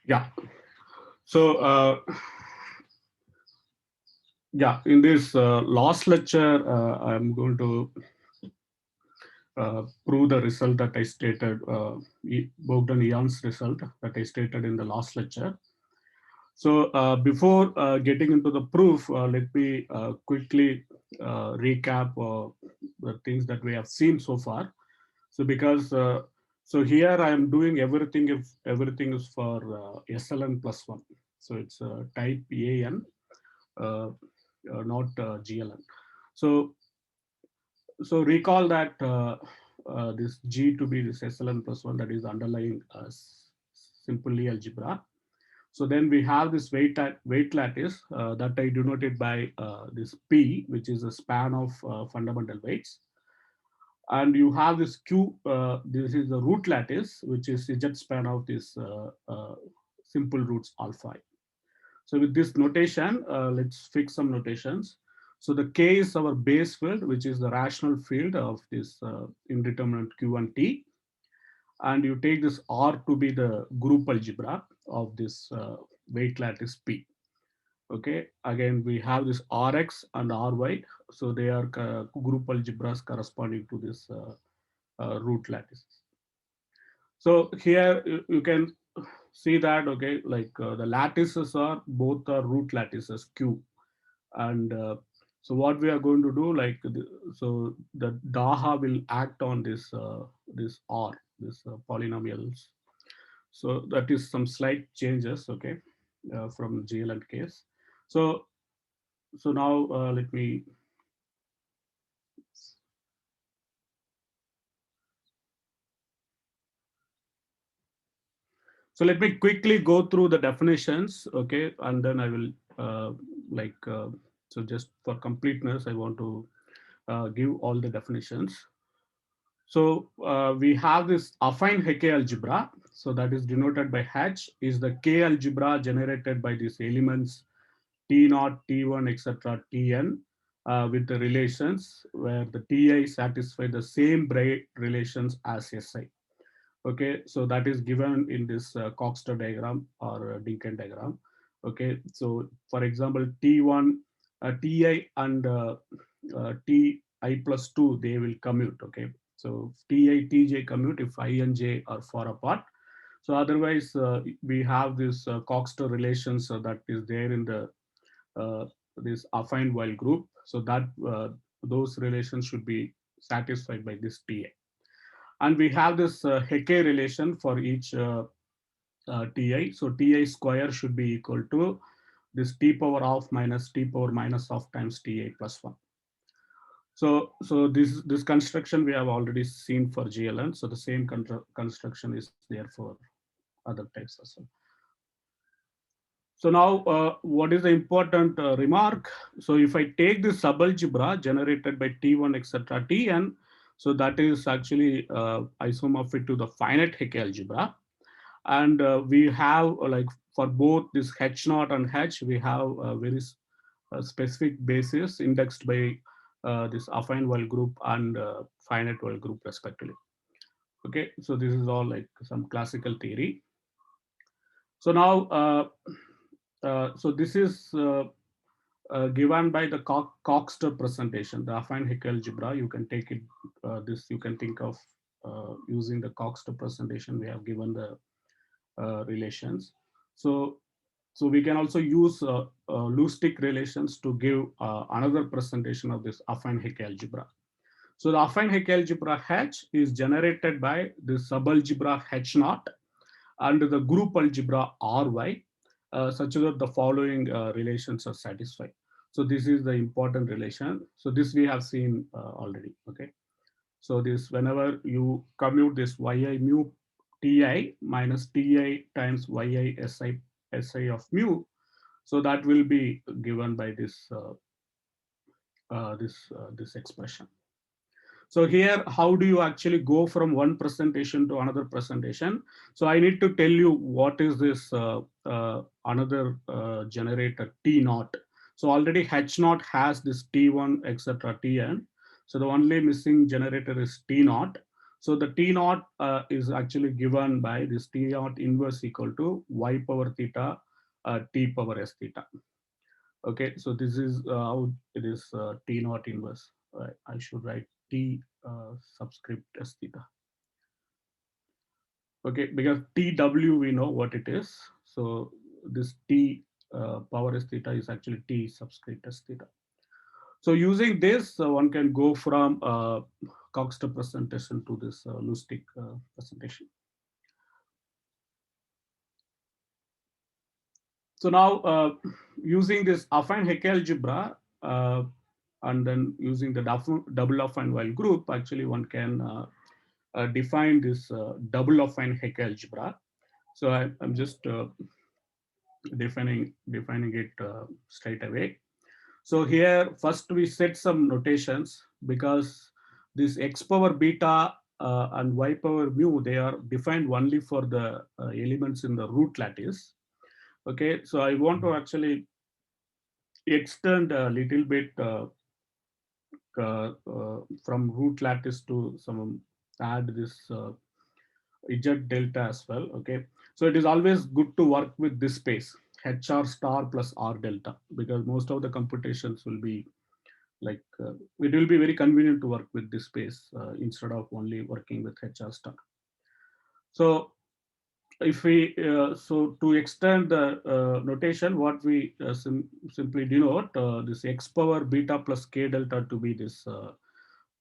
Yeah. So, yeah, in this last lecture, I'm going to prove the result that I stated, Bogdan-Jan's result that I stated in the last lecture. So before getting into the proof, let me quickly recap the things that we have seen so far. So because so here I am doing everything if everything is for SLN plus one. So it's type AN, uh, not GLN. So so recall that this G to be this SLN plus one, that is underlying simply algebra. So then we have this weight lattice that I denoted by this P, which is a span of fundamental weights. And you have this Q, this is the root lattice, which is the Z span of this simple roots alpha. So with this notation, let's fix some notations. So the K is our base field, which is the rational field of this indeterminate Q and T. And you take this R to be the group algebra of this weight lattice P. Okay, again, we have this Rx and Ry. So they are group algebras corresponding to this root lattices. So here you can see that, okay, like the lattices are both are root lattices Q. And so what we are going to do, like, so the Daha will act on this R, this polynomials. So that is some slight changes, okay, from GLN case. So so now let me, so let me quickly go through the definitions, okay, and then I will like so just for completeness I want to give all the definitions. So we have this affine Hecke algebra. So that is denoted by H is the K algebra generated by these elements T naught, T1, etc., Tn with the relations where the Ti satisfy the same Bray relations as Si. Okay, so that is given in this Coxeter diagram or Dinkin diagram. Okay, so for example, T1, Ti and Ti plus 2, they will commute. Okay, so Ti, Tj commute if I and j are far apart. So otherwise, we have this Coxeter relations that is there in the this affine while group. So that those relations should be satisfied by this Ti. And we have this Hecke relation for each Ti. So Ti square should be equal to this T power of minus T power minus of times Ti plus 1. So this construction we have already seen for GLN. So the same construction is there for other types as well. So now, what is the important remark? So if I take this subalgebra generated by T1, etc., Tn, so that is actually isomorphic to the finite Hecke algebra. And we have like for both this H naught and H, we have a very specific basis indexed by this affine Weyl group and finite Weyl group respectively. Okay, so this is all like some classical theory. So now, so this is given by the Coxeter presentation, the affine Hecke algebra. You can take it, this you can think of using the Coxeter presentation. We have given the relations. So, so we can also use loose-stick relations to give another presentation of this affine Hecke algebra. So the affine Hecke algebra H is generated by the subalgebra H naught and the group algebra Ry, such that the following relations are satisfied. So this is the important relation. So this we have seen already. Okay. So this whenever you commute this yi mu ti minus ti times yi si of mu, so that will be given by this this expression. So here, how do you actually go from one presentation to another presentation? So I need to tell you what is this another generator T naught. So already H naught has this T1, etc., Tn. So the only missing generator is T naught. So the T naught is actually given by this T naught inverse equal to y power theta T power S theta. Okay, so this is how it is T naught inverse. I should write T subscript S theta. Okay, because TW we know what it is. So this T power S theta is actually T subscript S theta. So using this, one can go from Cox representation to this Lustig presentation. So now using this affine Hecke algebra and then using the double affine Weil group, actually one can define this double affine Hecke algebra. So I'm just defining it straight away. So here first we set some notations because this x power beta and y power mu, they are defined only for the elements in the root lattice. Okay, so I want to actually extend a little bit from root lattice to some add this z delta as well. Okay, so it is always good to work with this space hr star plus r delta, because most of the computations will be like it will be very convenient to work with this space instead of only working with hr star. So if we so to extend the notation, what we simply denote this x power beta plus k delta to be this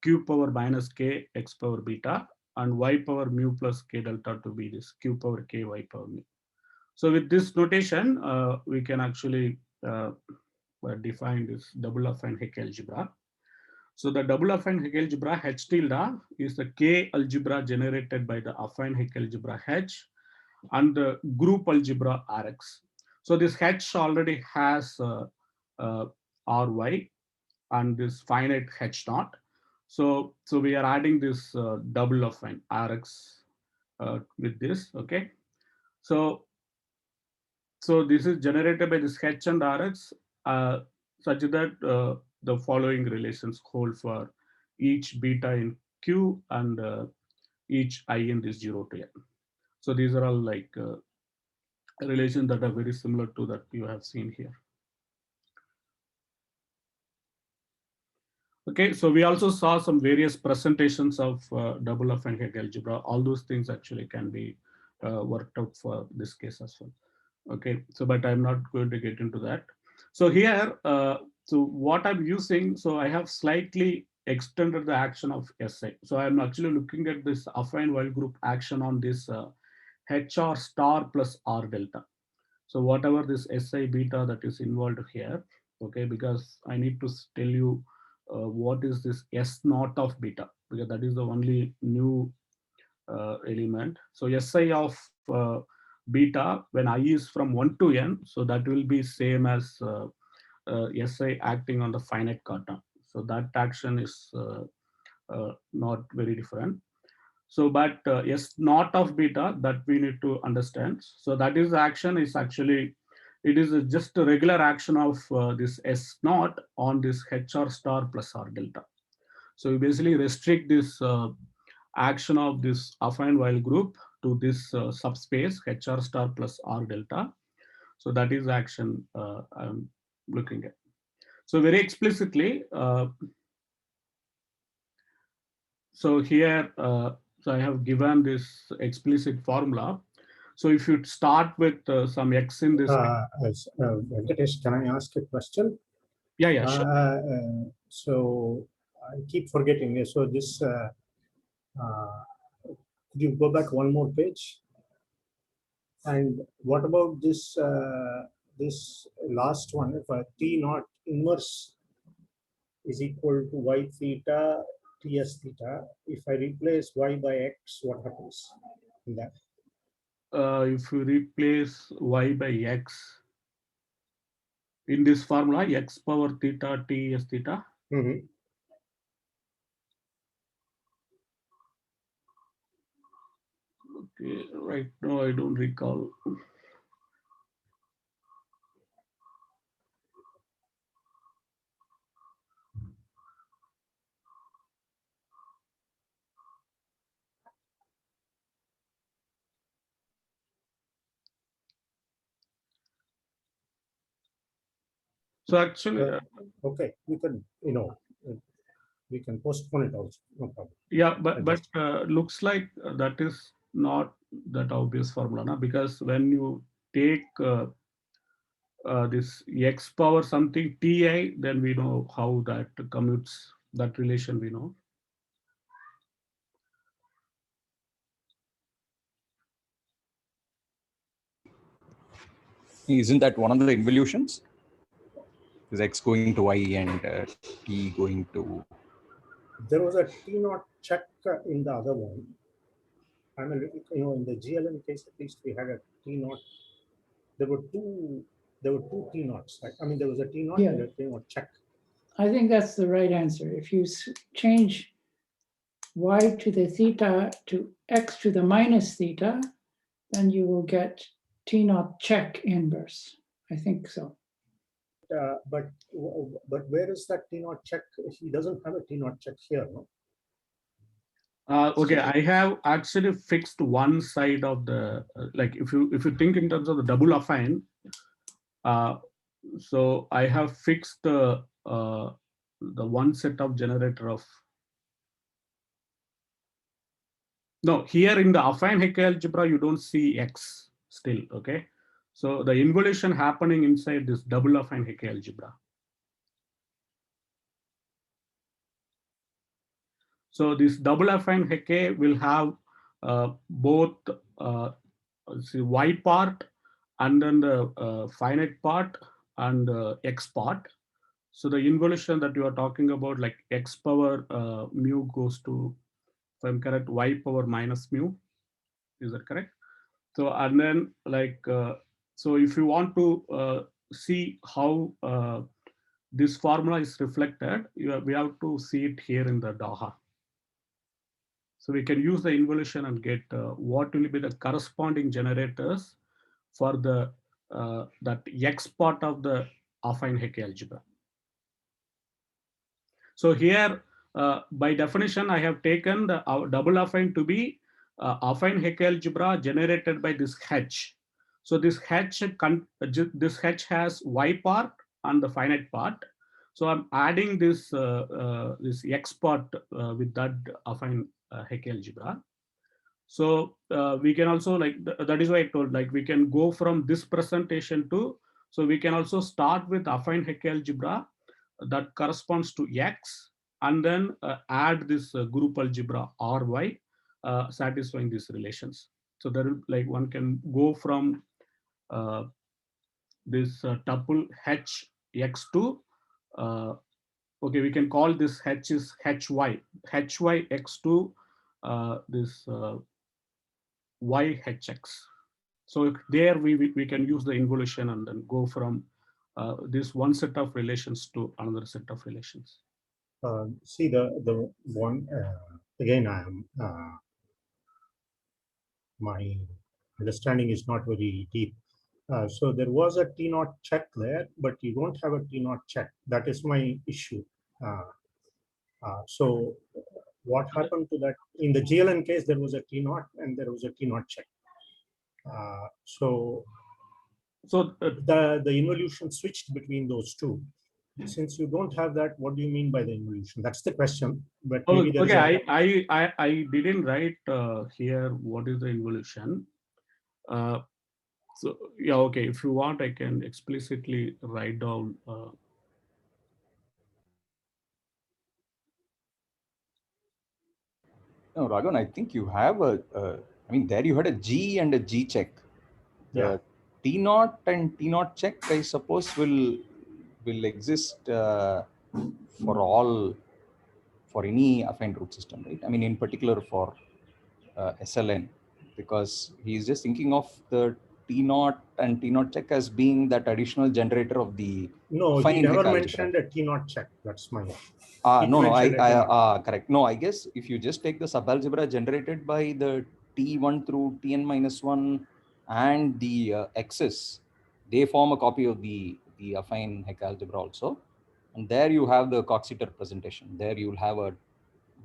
q power minus k x power beta, and y power mu plus k delta to be this q power k y power mu. So with this notation, we can actually define this double affine Hecke algebra. So the double affine Hecke algebra H tilde is the K algebra generated by the affine Hecke algebra H and the group algebra Rx. So this H already has Ry and this finite H naught. So we are adding this double affine Rx with this. Okay. So this is generated by this H and Rx such that the following relations hold for each beta in Q and each I in this 0 to n. So these are all like relations that are very similar to that you have seen here. Okay, so we also saw some various presentations of double affine Hecke algebra. All those things actually can be worked out for this case as well. Okay, so but I'm not going to get into that. So here, so what I'm using, so I have slightly extended the action of SI. So I'm actually looking at this affine Weil group action on this HR star plus R delta. So whatever this SI beta that is involved here, okay, because I need to tell you what is this S naught of beta, because that is the only new element. So SI of beta when I is from 1 to n, so that will be same as SI acting on the finite quantum. So that action is not very different. So but S naught of beta, that we need to understand. So that is the action is actually, it is just a regular action of this S naught on this HR star plus R delta. So you basically restrict this action of this affine Weil group to this subspace HR star plus R delta. So that is the action I'm looking at. So very explicitly, so here, so I have given this explicit formula. So if you start with some x in this. Venkatesh, can I ask a question? Yeah, sure. So I keep forgetting. So this, could you go back one more page? And what about this this last one? If T naught inverse is equal to y theta ts theta, if I replace y by x, what happens in that? If you replace y by x in this formula, x power theta t s theta. Mm-hmm. Okay, right now I don't recall. So actually, Okay, we can, we can postpone it also, no problem. yeah, I but just, looks like that is not that obvious formula, na? Because when you take this x power something ti, then we know how that commutes, that relation we know. Isn't that one of the involutions? Is x going to y and t going to? there was a T naught check in the other one. I'm a little, in the GLN case, at least we had a T naught. There were two T naughts. Right? I mean, there was a T naught Yeah. and a T naught check. I think that's the right answer. If you change y to the theta to x to the minus theta, then you will get T naught check inverse. I think so. But where is that T naught check? He doesn't have a T naught check here, no? Okay, I have actually fixed one side of the like if you think in terms of the double affine, so I have fixed the one set of generator of. No, here in the affine Hecke algebra you don't see x still. Okay, so the involution happening inside this double affine Hecke algebra. So this double affine Hecke will have both see y part and then the finite part and x part. So the involution that you are talking about, like x power mu goes to, if I'm correct, y power minus mu. Is that correct? So and then like so if you want to see how this formula is reflected, we have to see it here in the Daha. So we can use the involution and get what will be the corresponding generators for the that x part of the affine Hecke algebra. So here, by definition, I have taken the double affine to be affine Hecke algebra generated by this H. So this H has y part and the finite part. So I'm adding this this x part with that affine Hecke algebra. So we can also that is why I told like we can go from this presentation to, so we can also start with affine Hecke algebra that corresponds to x and then add this group algebra ry satisfying these relations. So there will like one can go from this tuple h x to okay, we can call this h is hy x to this yhx. So there we can use the involution and then go from this one set of relations to another set of relations. See the one again. I am my understanding is not very deep. So there was a T naught check there, but you don't have a T naught check. That is my issue. So what happened to that? In the GLN case, there was a T naught and there was a T naught check. So the involution switched between those two. Since you don't have that, what do you mean by the involution? That's the question. But maybe okay, I didn't write here what is the involution. So yeah, okay. If you want, I can explicitly write down. No, Raghavan, I think you have I mean, there you had a G and a G check. The T naught and T naught check, I suppose, will exist for all, for any affine root system, right? I mean, in particular for SLN, because he's just thinking of the T naught and T naught check as being that additional generator of the no, he affine never Hecke mentioned algebra. a T naught check. That's my No, I correct. No, I guess if you just take the subalgebra generated by the T1 through Tn minus 1 and the x's, they form a copy of the affine Hecke algebra also. And there you have the Coxeter representation. There you'll have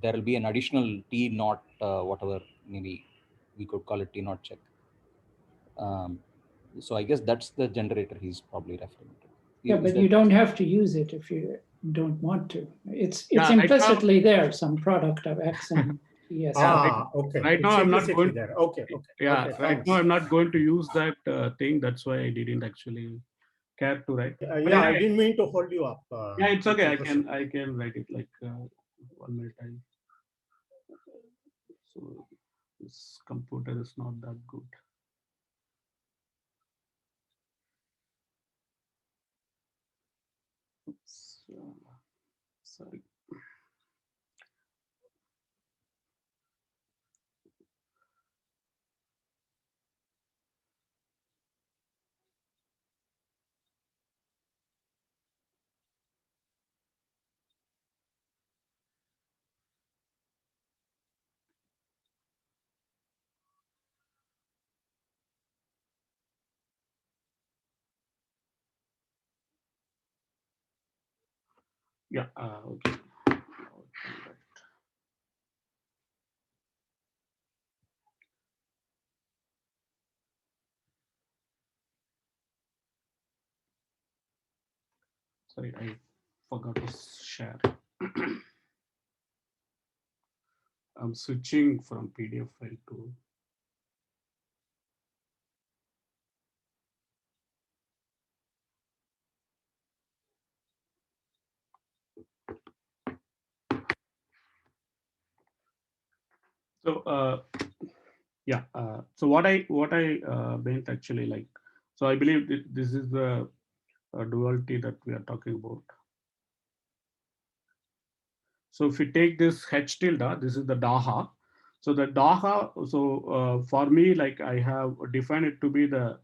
there will be an additional T naught, whatever, maybe we could call it T naught check. So I guess that's the generator he's probably referring to. Yeah, Is but that- you don't have to use it if you don't want to. It's Yeah, right now- implicitly there, some product of X and TS. Okay. Right now It's I'm not implicitly going- there. Okay. Yeah, Okay, right thanks. now I'm not going to use that thing. That's why I didn't actually care to write. But Yeah, I anyway, didn't mean to hold you up. yeah, it's okay. I Professor. can write it like 1 minute time. So this computer is not that good. Oops, sorry. Yeah, okay. Now I can write. Sorry, I forgot to share. I'm switching from PDF file to. So yeah, so what I meant actually, like, so I believe this is the duality that we are talking about. So if we take this H tilde, this is the Daha. So the Daha, so for me, like I have defined it to be the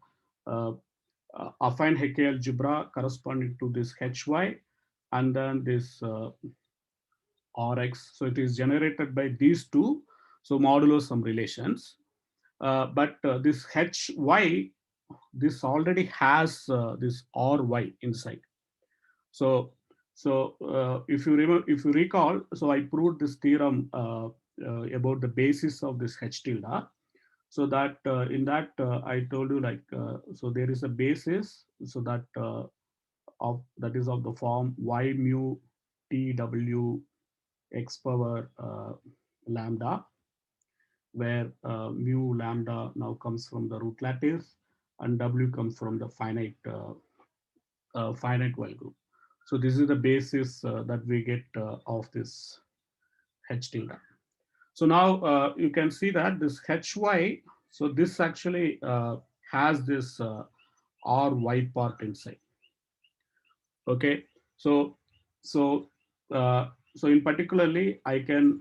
affine Hecke algebra corresponding to this Hy and then this Rx. So it is generated by these two. So modulo some relations. But this Hy, this already has this Ry inside. So if you remember, if you recall, so I proved this theorem about the basis of this H tilde. So that in that I told you, like, so there is a basis, so that that is of the form y mu t w x power lambda, where mu lambda now comes from the root lattice and w comes from the finite well group. So this is the basis that we get of this H tilde. So now you can see that this Hy, so this actually has this Ry part inside. Okay, so so so in particularly I can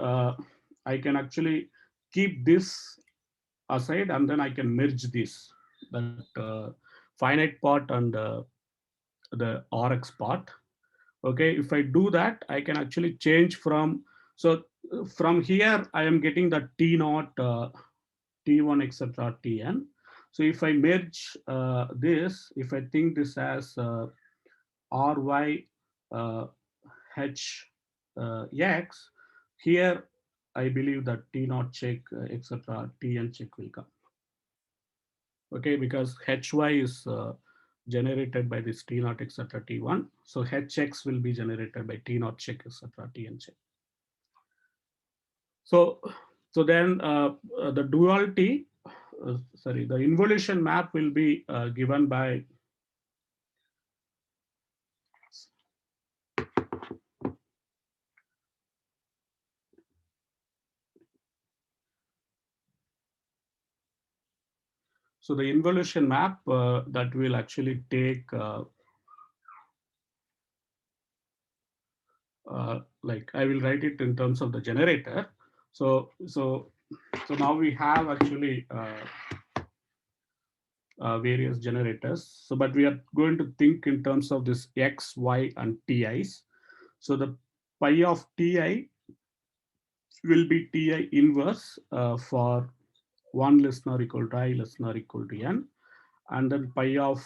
actually keep this aside and then I can merge this, that finite part and the Rx part. Okay, if I do that, I can actually change from, so from here I am getting the T naught, T1, etc., Tn. So if I merge this, if I think this as Ry H X, here I believe that T naught check, etc., Tn check will come. Okay, because Hy is generated by this T naught, etc., T1. So Hx will be generated by T naught check, etc., Tn check. So then the duality, sorry, the involution map will be given by so the involution map that will actually take like I will write it in terms of the generator. So now we have actually various generators. So but we are going to think in terms of this X, Y, and Ti's. So the pi of Ti will be Ti inverse for 1 less than or equal to I less than or equal to N, and then pi of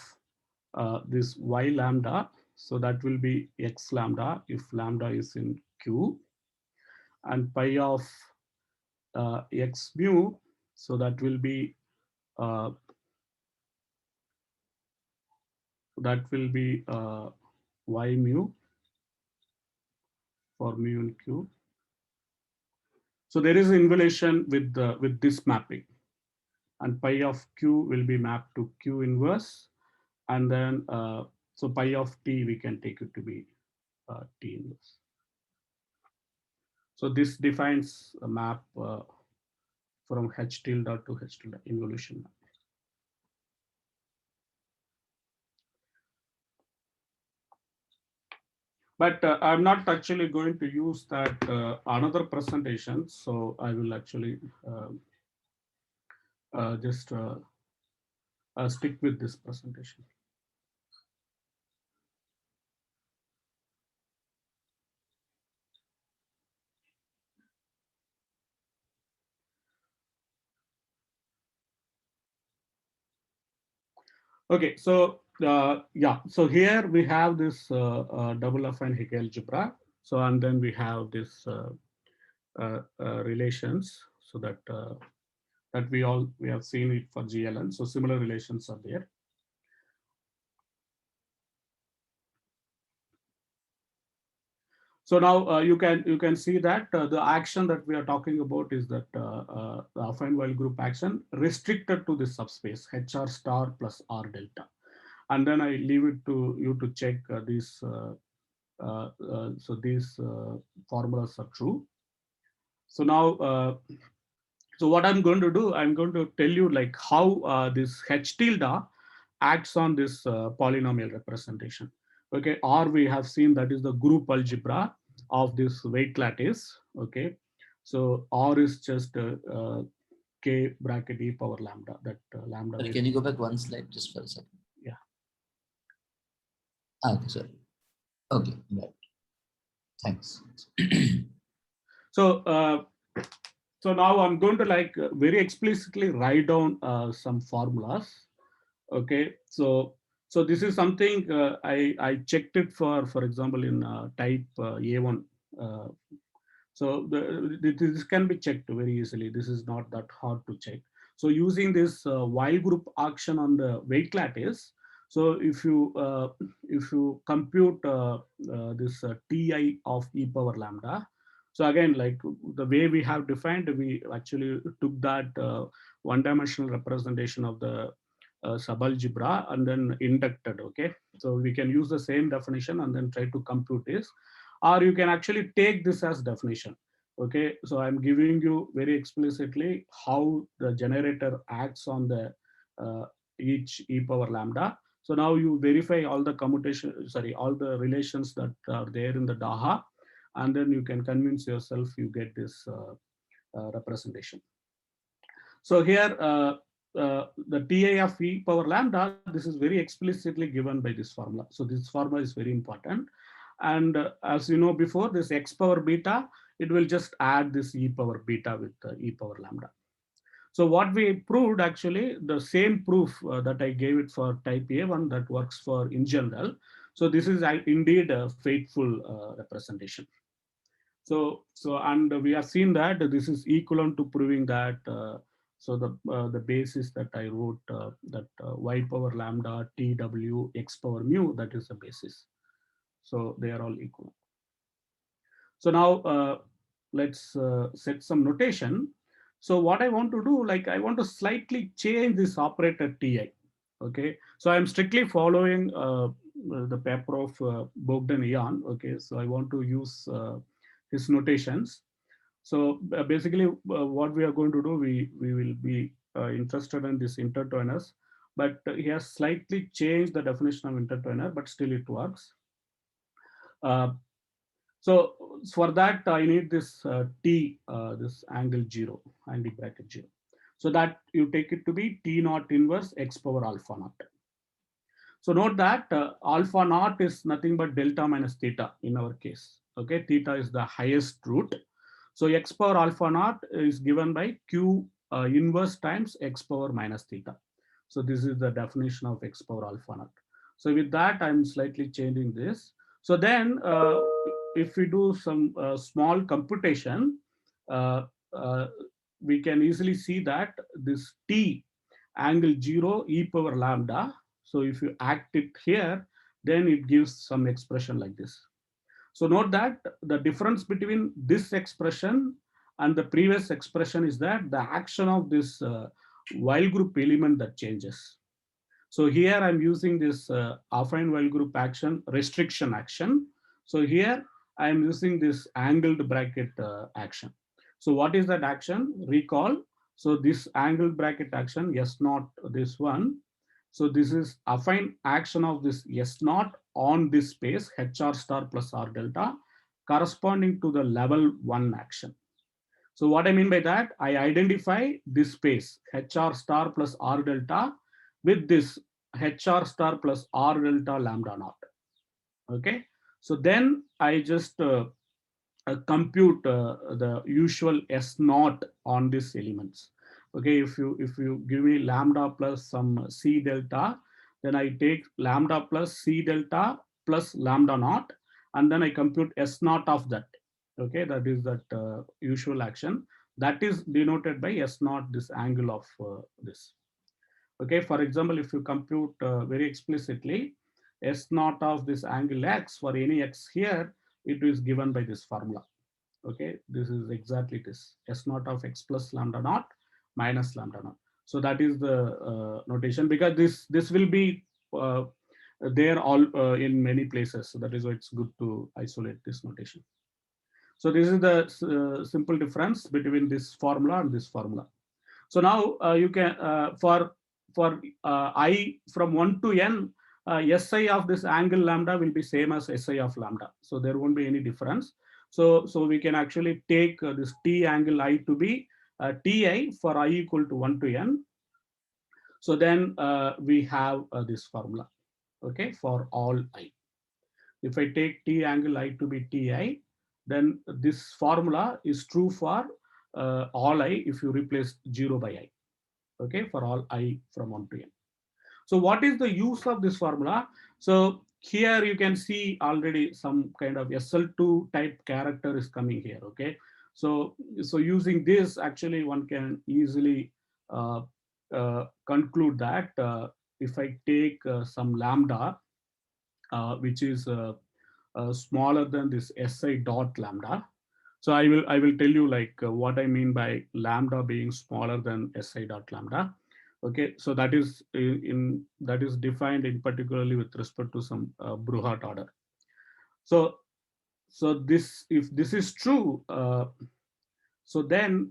this Y lambda, so that will be X lambda if lambda is in Q, and pi of X mu, so that will be uh, y mu for mu in Q. So there is an involution with this mapping, and pi of Q will be mapped to Q inverse, and then so pi of T we can take it to be T inverse. So this defines a map from H tilde to H tilde involution map. But I'm not actually going to use that another presentation. So I will actually just stick with this presentation. Okay, so yeah, so here we have this double affine Hicke algebra. So and then we have this relations, so that that we have seen it for GLN. So similar relations are there. So now you can see that the action that we are talking about is that the affine Weyl group action restricted to this subspace HR star plus R delta, and then I leave it to you to check these. So these formulas are true. So now, so what I'm going to do, I'm going to tell you like how this H tilde acts on this polynomial representation. Okay, or we have seen that is the group algebra of this weight lattice. Okay, so R is just k bracket e power lambda. That lambda. Sorry, can you go back one slide just for a second? Yeah. Okay, sorry. Okay, right. Thanks. So so now I'm going to like very explicitly write down some formulas. Okay, so this is something I checked it for example in type A1. So this can be checked very easily. This is not that hard to check. So using this Weyl group action on the weight lattice. So if you compute this Ti of e power lambda. So again, like the way we have defined, we actually took that one-dimensional representation of the subalgebra and then inducted. Okay, so we can use the same definition and then try to compute this, or you can actually take this as definition. Okay, so I'm giving you very explicitly how the generator acts on the each e power lambda. So now you verify all the commutation, sorry, all the relations that are there in the Daha, and then you can convince yourself you get this representation. So here the Ti of e power lambda, this is very explicitly given by this formula. So this formula is very important. And as you know before, this x power beta, it will just add this e power beta with e power lambda. So what we proved, actually the same proof that I gave it for type A1, that works for in general. So this is indeed a faithful representation. So and we have seen that this is equivalent to proving that so the basis that I wrote that y power lambda tw x power mu, that is the basis. So they are all equal. So now let's set some notation. So what I want to do, like I want to slightly change this operator Ti. Okay, so I'm strictly following the paper of Bogdan Ian. Okay, so I want to use his notations. So basically what we are going to do, we will be interested in this intertwiners, but he has slightly changed the definition of intertwiner, but still it works. So for that, I need this T, this angle bracket 0. So that you take it to be T naught inverse x power alpha naught. So note that alpha naught is nothing but delta minus theta in our case. Okay, theta is the highest root. So x power alpha naught is given by Q inverse times x power minus theta. So this is the definition of x power alpha naught. So with that, I'm slightly changing this. So then if we do some small computation, we can easily see that this T angle 0 e power lambda. So if you act it here, then it gives some expression like this. So note that the difference between this expression and the previous expression is that the action of this while group element that changes. So here I'm using this affine while group action, restriction action. So here I'm using this angled bracket action. So what is that action? Recall. So this angled bracket action, S naught, this one. So this is affine action of this S naught on this space, HR star plus R delta, corresponding to the level 1 action. So what I mean by that, I identify this space, HR star plus R delta, with this HR star plus R delta lambda naught. Okay. So then I just compute the usual S naught on these elements. Okay, if you give me lambda plus some C delta, then I take lambda plus C delta plus lambda naught, and then I compute S naught of that. Okay, that is that usual action that is denoted by S naught, this angle of this. Okay, for example, if you compute very explicitly S naught of this angle X for any X here, it is given by this formula. Okay, this is exactly this S naught of X plus lambda naught minus lambda naught. So that is the notation, because this will be there all in many places. So that is why it's good to isolate this notation. So this is the simple difference between this formula and this formula. So now you can for I from 1 to n, SI of this angle lambda will be same as SI of lambda. So there won't be any difference. So we can actually take this T angle I to be Ti for I equal to 1 to n. So then we have this formula, okay, for all I. If I take T angle I to be Ti, then this formula is true for all I if you replace 0 by I, okay, for all I from 1 to n. So what is the use of this formula? So here you can see already some kind of SL2 type character is coming here, okay. So using this, actually one can easily conclude that if I take some lambda, which is smaller than this SI dot lambda. So I will tell you like what I mean by lambda being smaller than SI dot lambda. Okay, so that is defined in particularly with respect to some Brouillard order. So this, if this is true, so then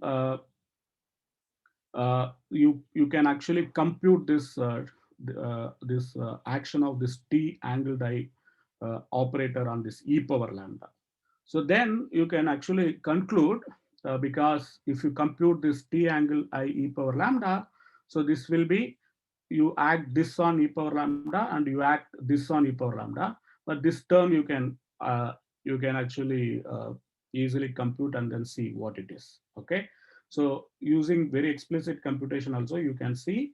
you can actually compute this action of this T angled I operator on this e power lambda. So then you can actually conclude, because if you compute this T angle I e power lambda, so this will be, you act this on e power lambda and you act this on e power lambda, but this term you can actually easily compute and then see what it is. Okay, so using very explicit computation also, you can see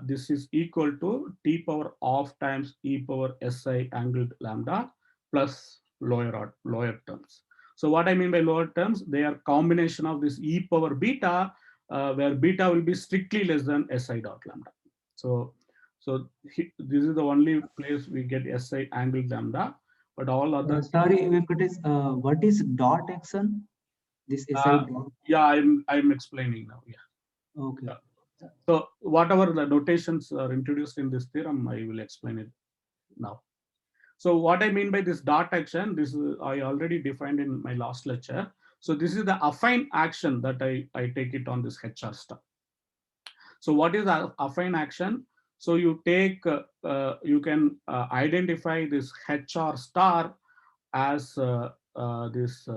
this is equal to T power of times e power SI angled lambda plus lower terms. So what I mean by lower terms, they are combination of this e power beta, where beta will be strictly less than SI dot lambda. So this is the only place we get SI angled lambda, but all other. Sorry, Venkatesh, what is dot action? This SI dot? Yeah, I'm explaining now. Yeah. Okay. So whatever the notations are introduced in this theorem, I will explain it now. So what I mean by this dot action, this is, I already defined in my last lecture. So this is the affine action that I take it on this HR star. So what is the affine action? So you take, you can identify this HR star as this,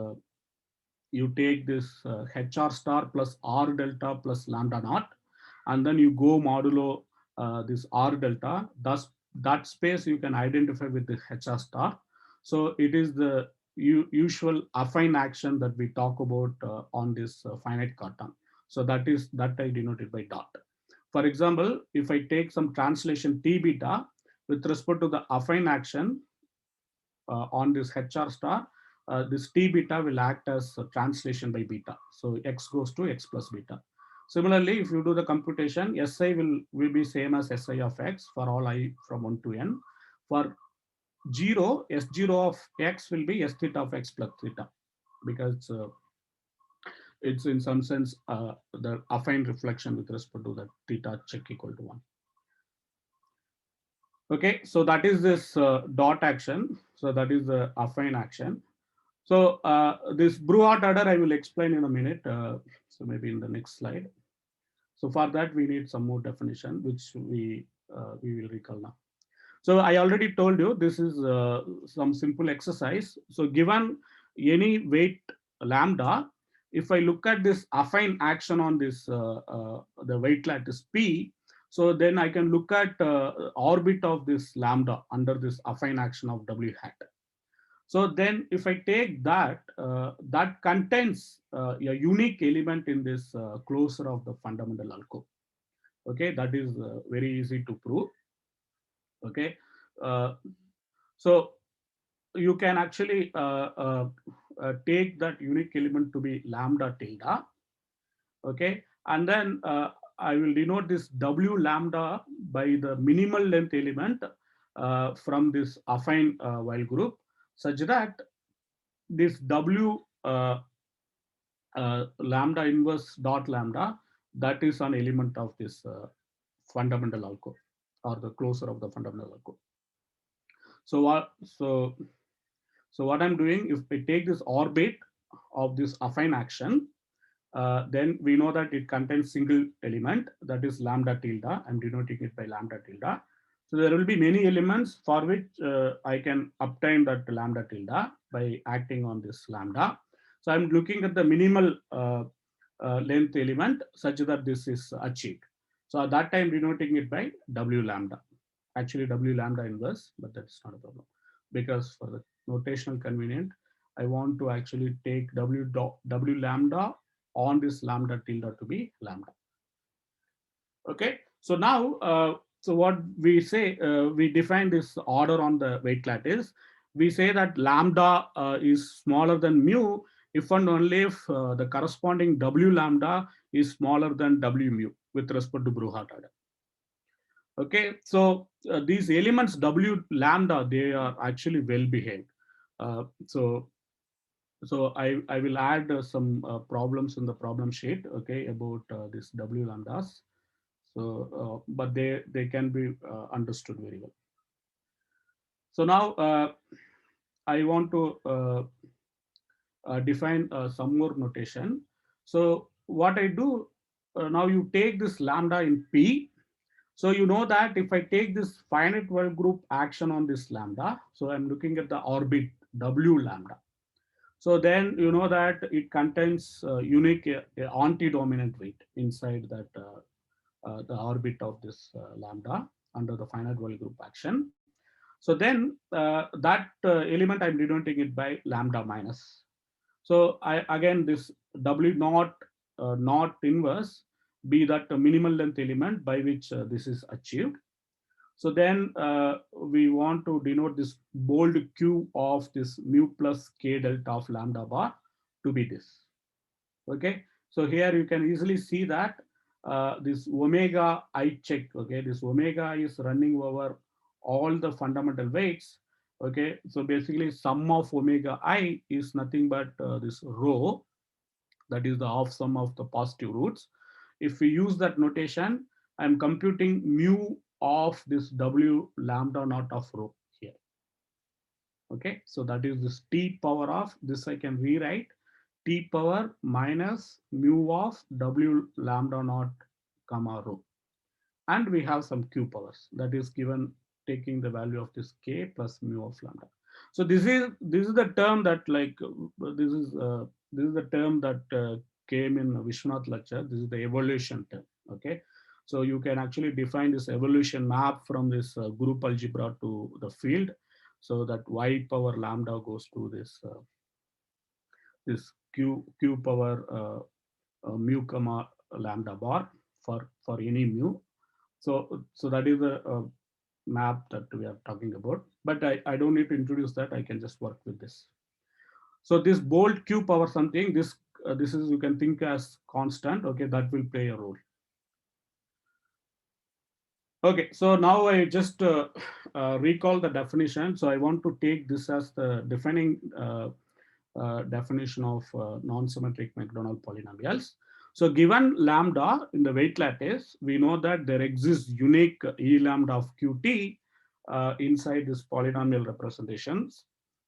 you take this HR star plus R delta plus lambda naught, and then you go modulo this R delta. Thus, that space you can identify with the HR star. So it is the usual affine action that we talk about on this finite carton. So that I denoted by dot. For example, if I take some translation T beta with respect to the affine action on this HR star, this T beta will act as a translation by beta. So X goes to X plus beta. Similarly, if you do the computation, SI will be same as SI of X for all I from 1 to n. For 0, S0 of x will be S theta of x plus theta, because it's in some sense the affine reflection with respect to the theta check equal to 1. Okay, so that is this dot action. So that is the affine action. So this Brouillard order I will explain in a minute. So maybe in the next slide. So for that we need some more definition, which we will recall now. So I already told you this is some simple exercise. So given any weight lambda, if I look at this affine action on this the weight lattice P, so then I can look at orbit of this lambda under this affine action of W hat. So then if I take that, that contains a unique element in this closure of the fundamental alcove. Okay, that is very easy to prove. Okay, so you can actually take that unique element to be lambda tilde. Okay, and then I will denote this W lambda by the minimal length element from this affine while group, such that this W lambda inverse dot lambda, that is an element of this fundamental alcove or the closure of the fundamental alcove. So what I'm doing, if I take this orbit of this affine action, then we know that it contains single element, that is lambda tilde. I'm denoting it by lambda tilde. So there will be many elements for which I can obtain that lambda tilde by acting on this lambda. So I'm looking at the minimal length element such that this is achieved. So at that time denoting it by W lambda. Actually W lambda inverse, but that's not a problem, because for the notational convenient, I want to actually take W lambda on this lambda tilde to be lambda. Okay, so now so what we say, we define this order on the weight lattice. We say that lambda is smaller than mu if and only if the corresponding W lambda is smaller than W mu with respect to Brouillard order. Okay, so these elements W lambda, they are actually well behaved. So I will add some problems in the problem sheet, okay, about this W lambdas. So, but they can be understood very well. So now I want to define some more notation. So what I do now, you take this lambda in P. So you know that if I take this finite world group action on this lambda, so I'm looking at the orbit W lambda. So then you know that it contains unique anti-dominant weight inside that the orbit of this lambda under the finite world group action. So then that element I'm denoting it by lambda minus. So again this W naught not inverse be that minimal length element by which this is achieved. So then we want to denote this bold Q of this mu plus K delta of lambda bar to be this. Okay, so here you can easily see that this omega I check, okay, this omega is running over all the fundamental weights. Okay, so basically sum of omega I is nothing but this rho, that is the half sum of the positive roots. If we use that notation, I'm computing mu of this W lambda naught of rho here. Okay, so that is this T power of this, I can rewrite T power minus mu of W lambda naught comma rho. And we have some Q powers that is given taking the value of this K plus mu of lambda. So this is the term that like this is the term that came in Vishwanath lecture. This is the evolution term. Okay, so you can actually define this evolution map from this group algebra to the field, so that Y power lambda goes to this this Q power mu comma lambda bar for any mu. So that is a map that we are talking about, but I don't need to introduce that. I can just work with this. So this bold Q power something, this is, you can think as constant. Okay, that will play a role. Okay, so now I just recall the definition. So I want to take this as the defining definition of non-symmetric Macdonald polynomials. So given lambda in the weight lattice, we know that there exists unique E lambda of Qt inside this polynomial representations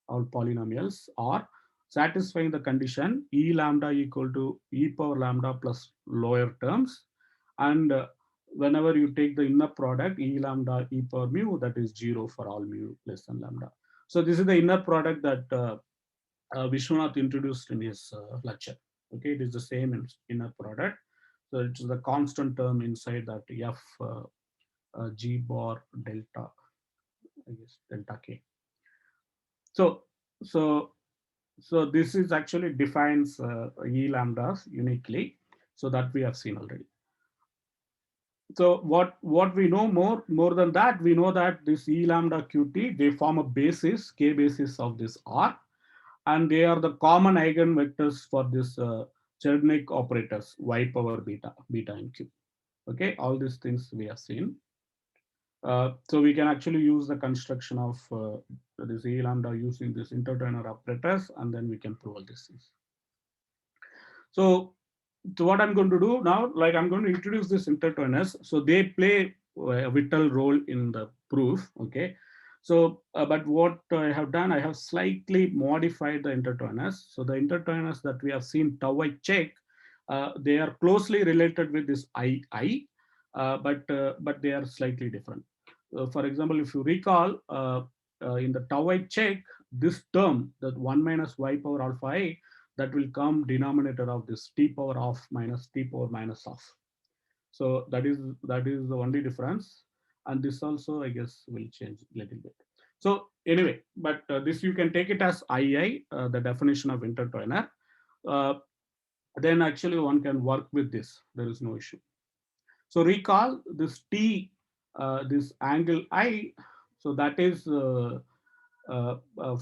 or polynomials are satisfying the condition E lambda equal to E power lambda plus lower terms. And whenever you take the inner product, E lambda E power mu, that is 0 for all mu less than lambda. So this is the inner product that Vishwanath introduced in his lecture. Okay, it is the same inner product. So it is the constant term inside that F G bar delta, I guess delta K. So this is actually defines E lambdas uniquely. So that we have seen already. So what we know more than that, we know that this E lambda Qt, they form a basis, K basis of this R, and they are the common eigenvectors for this Chernykh operators, Y power beta and Q. Okay, all these things we have seen. So we can actually use the construction of this E lambda using this interjoiner operators, and then we can prove all these things. So what I'm going to do now, like I'm going to introduce this interjoiners. So they play a vital role in the proof. Okay. So, but what I have done, I have slightly modified the interjoiners. So the interjoiners that we have seen tau I check, they are closely related with this II, but they are slightly different. For example, if you recall, in the tau I check, this term, that 1 minus y power alpha I, that will come denominator of this t power of minus t power minus of. So that is the only difference. And this also, I guess, will change a little bit. So anyway, but this you can take it as II, the definition of interjoiner. Then actually one can work with this. There is no issue. So recall this T, this angle I. So that is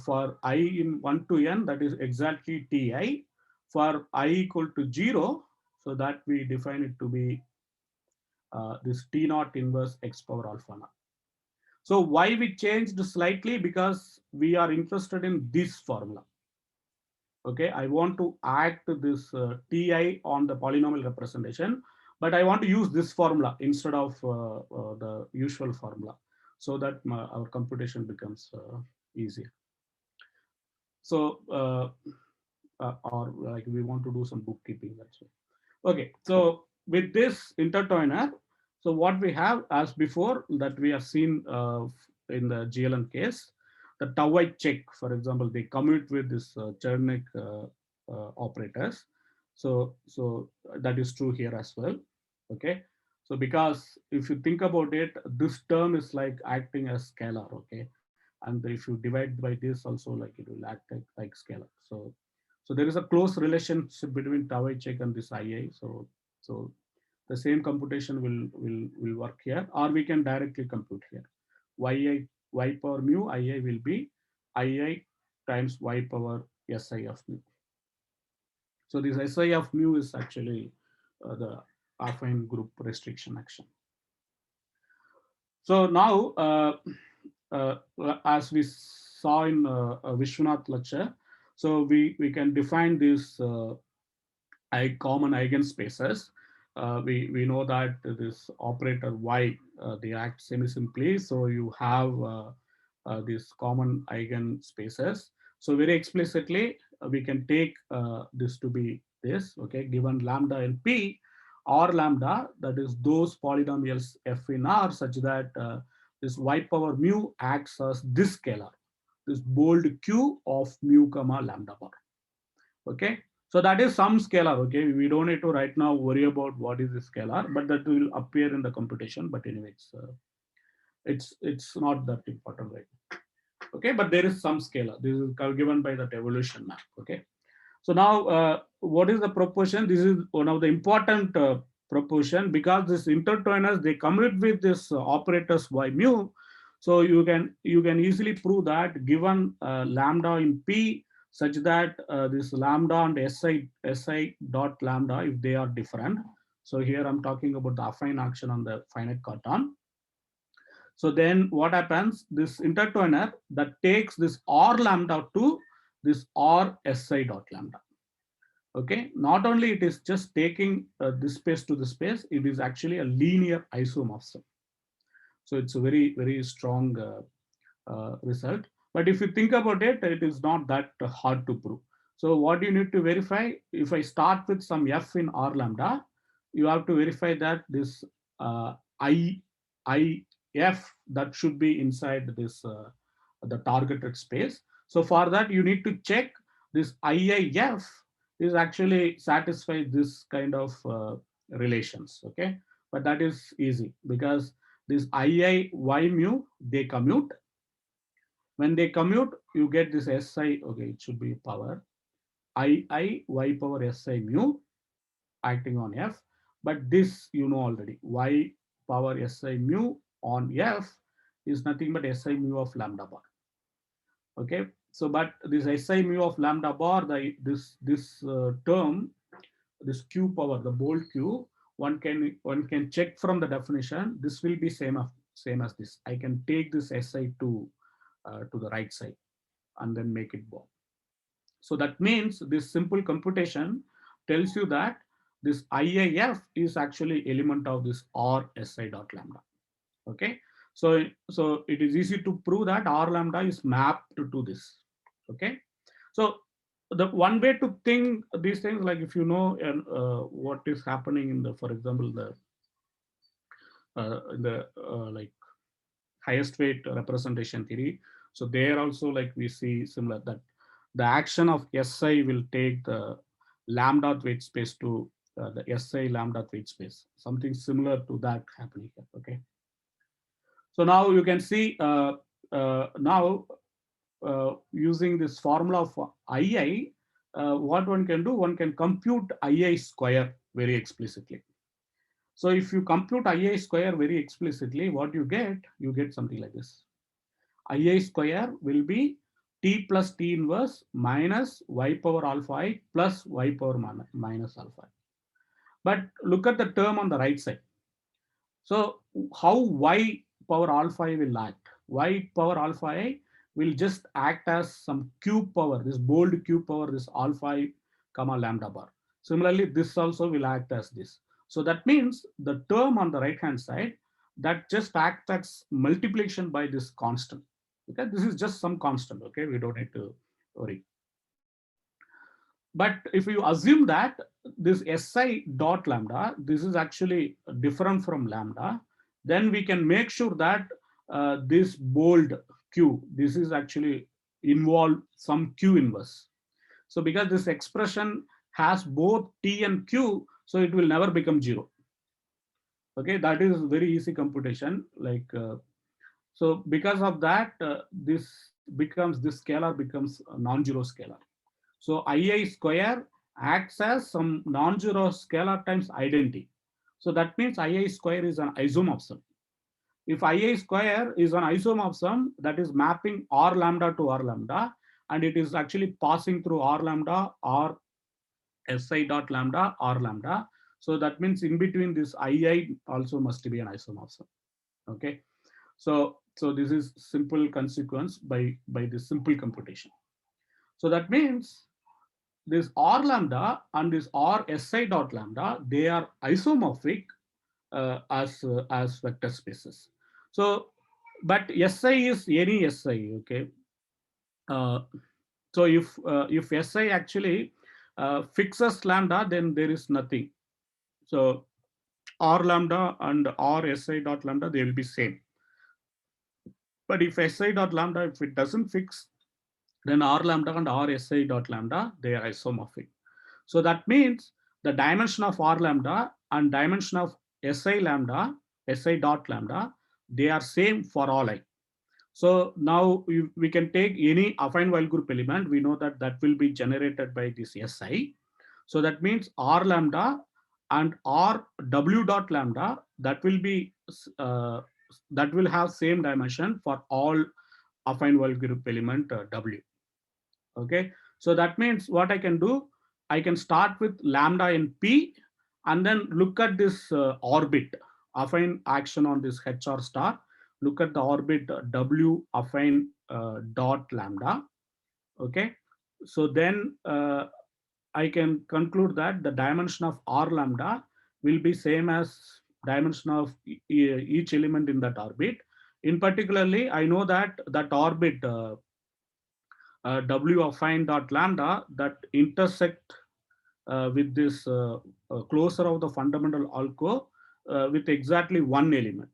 for I in 1 to n, that is exactly Ti. For I equal to 0, so that we define it to be this T naught inverse x power alpha naught. So why we changed slightly? Because we are interested in this formula. Okay, I want to add to this Ti on the polynomial representation, but I want to use this formula instead of the usual formula, so that our computation becomes easier. So, or like we want to do some bookkeeping, that's why. Okay, so with this interjoiner, so what we have as before that we have seen in the GLN case, the tau I check, for example, they commute with this Chernykh operators. So that is true here as well. Okay, so because if you think about it, this term is like acting as scalar. Okay, and if you divide by this also, like it will act like scalar. So there is a close relationship between tau I check and this II. So the same computation will work here, or we can directly compute here. Y power mu II will be II times y power Si of mu. So this Si of mu is actually the affine group restriction action. So now, as we saw in Vishwanath lecture, so we can define these common eigenspaces. We know that this operator Y, they act semi-simply. So you have these common eigenspaces. So very explicitly, we can take this to be this, okay, given lambda and P, or lambda, that is those polynomials F in R such that this Y power mu acts as this scalar, this bold Q of mu comma lambda bar. Okay, so that is some scalar. Okay, we don't need to right now worry about what is the scalar, but that will appear in the computation. But anyway, it's not that important right now. Okay, but there is some scalar. This is given by that evolution map. Okay, so now what is the proportion? This is one of the important proportion, because this interjoiners, they commute with this operators Y mu. So you can easily prove that given lambda in P, such that this lambda and Si dot lambda, if they are different. So here I'm talking about the affine action on the finite carton. So then what happens, this intertwiner that takes this R lambda to this R Si dot lambda. Okay, not only it is just taking this space to the space, it is actually a linear isomorphism. So it's a very, very strong result. But if you think about it, it is not that hard to prove. So what you need to verify, if I start with some F in R lambda, you have to verify that this IF that should be inside this the targeted space. So for that, you need to check this IIF is actually satisfy this kind of relations. Okay, but that is easy because this II Y mu, they commute. When they commute, you get this Si, okay, it should be power II Y power Si mu acting on F. But this you know already, Y power Si mu on F is nothing but Si mu of lambda bar. Okay, so but this Si mu of lambda bar, this term, this Q power, the bold Q, one can check from the definition. This will be same as this. I can take this Si to the right side and then make it bold. So that means this simple computation tells you that this IIF is actually element of this R Si dot lambda. Okay, so it is easy to prove that R lambda is mapped to this. Okay, so the one way to think these things, like if you know what is happening in the, for example, the like highest weight representation theory. So there also, like we see similar, that the action of Si will take the lambda weight space to the Si lambda weight space. Something similar to that happening here. Okay. So now you can see now using this formula of II, what one can do, one can compute II square very explicitly. So if you compute II square very explicitly, what you get something like this. II square will be T plus T inverse minus Y power alpha I plus Y power minus alpha I. But look at the term on the right side. So how Y power alpha I will act? Y power alpha I will just act as some Q power, this bold Q power, this alpha I comma lambda bar. Similarly, this also will act as this. So that means the term on the right hand side, that just acts as multiplication by this constant. Okay, this is just some constant. Okay, we don't need to worry. But if you assume that this Si dot lambda, this is actually different from lambda, then we can make sure that this bold Q, this is actually involve some Q inverse. So because this expression has both T and Q, so it will never become 0. Okay, that is very easy computation. Like so because of that, this scalar becomes a non-zero scalar. So II square acts as some non-zero scalar times identity. So that means II square is an isomorphism. If II square is an isomorphism, that is mapping R lambda to R lambda, and it is actually passing through R lambda, R Si dot lambda, R lambda. So that means in between this II also must be an isomorphism. Okay. So this is simple consequence by this simple computation. So that means this R lambda and this R Si dot lambda, they are isomorphic as vector spaces. So, but Si is any Si. Okay. So if Si actually fixes lambda, then there is nothing. So R lambda and R Si dot lambda, they will be same. But if Si dot lambda, if it doesn't fix, then R lambda and R Si dot lambda, they are isomorphic. So that means the dimension of R lambda and dimension of Si lambda, Si dot lambda, they are same for all I. So now we can take any affine Weyl group element. We know that that will be generated by this Si. So that means R lambda and R W dot lambda, that will be that will have same dimension for all affine Weyl group element W. Okay, so that means what I can do, I can start with lambda in P and then look at this orbit, affine action on this HR star. look at the orbit W affine dot lambda. Okay, so then I can conclude that the dimension of R lambda will be same as dimension of each element in that orbit. In particularly, I know that that orbit W affine dot lambda that intersect with this closer of the fundamental alcove with exactly one element.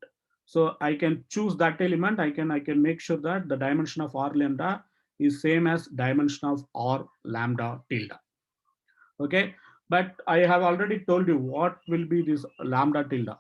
So I can choose that element. I can make sure that the dimension of R lambda is same as dimension of R lambda tilde. Okay, but I have already told you what will be this lambda tilde.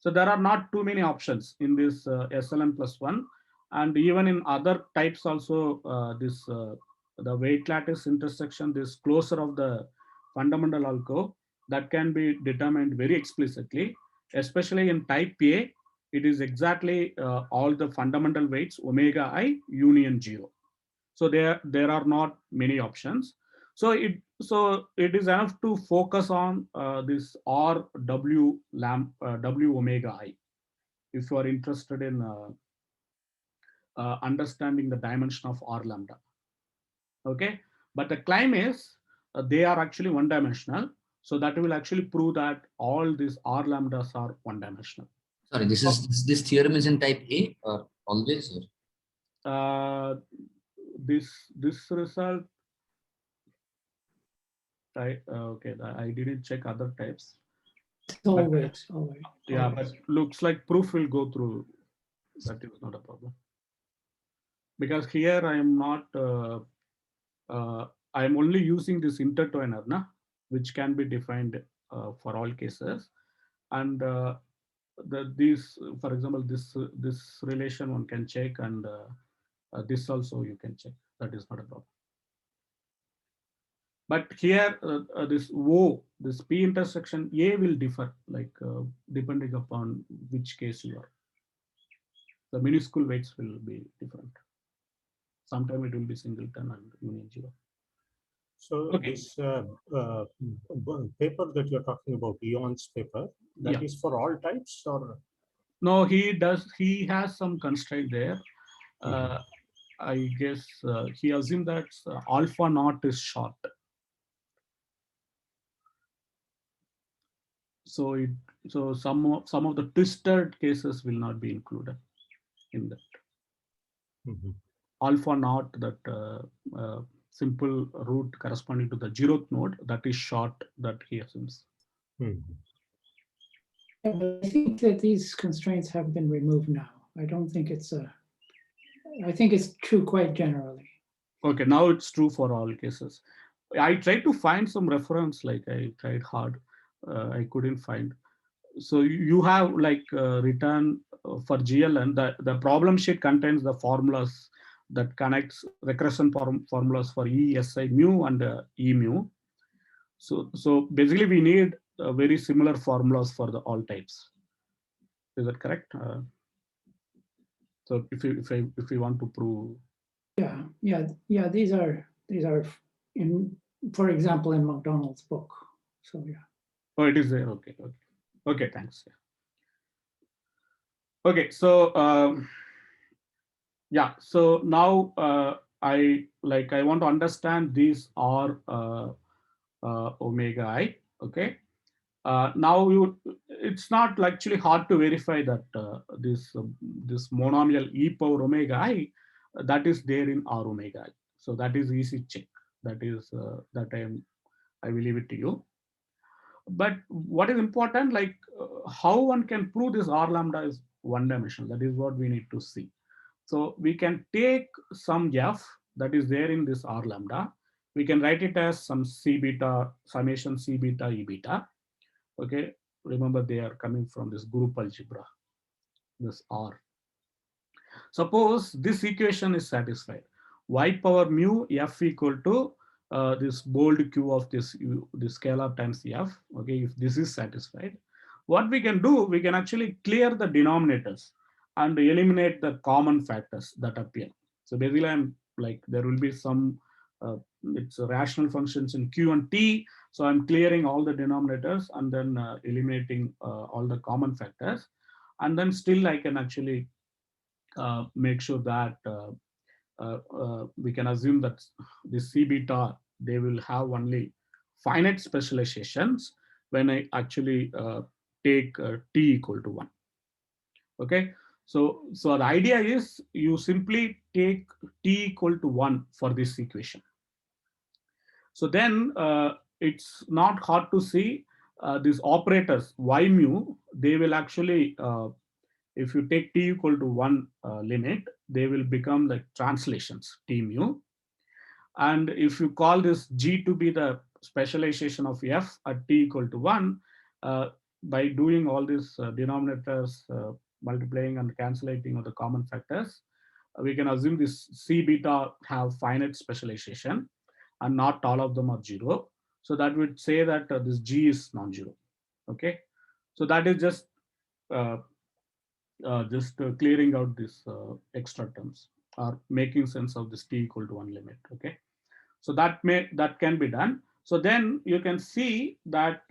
So there are not too many options in this SLN plus one, and even in other types also this the weight lattice intersection, this closer of the fundamental alcove, that can be determined very explicitly, especially in type A. It is exactly all the fundamental weights omega I union 0. So there are not many options. So it is enough to focus on this R W W omega I if you are interested in understanding the dimension of R lambda. Okay, but the claim is they are actually one dimensional. So that will actually prove that all these R lambdas are one dimensional. Sorry, this theorem is in type A or always? Or? This result, okay, I didn't check other types. Always. Yeah, but looks like proof will go through. That is not a problem. Because here I am not, I am only using this intertwiner, which can be defined for all cases. And these, for example, this relation one can check, and this also you can check. That is not a problem. But here, this O, this P intersection A will differ, like depending upon which case you are. The minuscule weights will be different. Sometimes it will be singleton and union 0. So Okay. this paper that you're talking about, Eon's paper, that is for all types, or? No, he has some constraint there. I guess he assumed that alpha naught is short. So some of the twisted cases will not be included in that. Alpha naught, that simple root corresponding to the 0th node, that is short, that he assumes. I think that these constraints have been removed now. I don't think it's I think it's true quite generally. Okay, now it's true for all cases. I tried to find some reference, like I tried hard, I couldn't find. So you have like written for GLN, the problem sheet contains the formulas that connects recursion formulas for E, SI, mu and E mu. So basically we need very similar formulas for the all types. Is that correct? So if you want to prove. Yeah. These are in, for example, in McDonald's book. So yeah. Oh, it is there. Okay. Thanks. Okay. So yeah. So now I want to understand these are omega I. Okay. Now it's not actually hard to verify that this monomial e power omega I that is there in R omega I. So that is easy check. That is that I will leave it to you. But what is important, like how one can prove this R lambda is one dimensional. That is what we need to see. So we can take some F that is there in this R lambda. We can write it as some C beta, summation C beta E beta. Okay, remember they are coming from this group algebra, this R. Suppose this equation is satisfied. Y power mu F equal to this bold Q of this scalar times F. Okay, if this is satisfied, what we can do, we can actually clear the denominators and eliminate the common factors that appear. So basically, I'm like there will be some it's rational functions in Q and T. So I'm clearing all the denominators and then eliminating all the common factors, and then still I can actually make sure that we can assume that this C beta, they will have only finite specializations when I actually take t equal to 1. Okay, so the idea is you simply take t equal to 1 for this equation. So then it's not hard to see these operators y mu, they will actually if you take t equal to 1 limit, they will become like translations t mu. And if you call this g to be the specialization of f at t equal to 1, by doing all these denominators, multiplying and cancellating of the common factors, we can assume this C beta have finite specialization and not all of them are 0. So that would say that this g is non-zero. Okay, so that is just clearing out this extra terms or making sense of this t equal to 1 limit. Okay, so that can be done. So then you can see that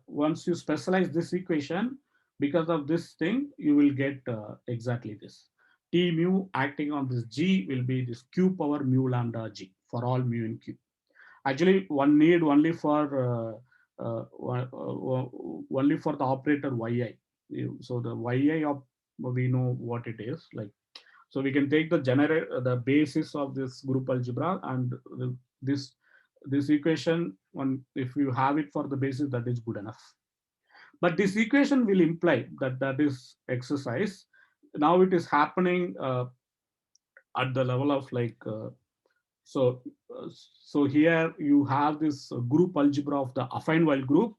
once you specialize this equation, because of this thing, you will get exactly this. T mu acting on this g will be this q power mu lambda g for all mu in q. Actually, one need only for only for the operator yi. So the yi of, we know what it is like. So we can take the basis of this group algebra and this equation, if you have it for the basis, that is good enough. But this equation will imply that is exercise. Now it is happening at the level of like, so here you have this group algebra of the affine wild group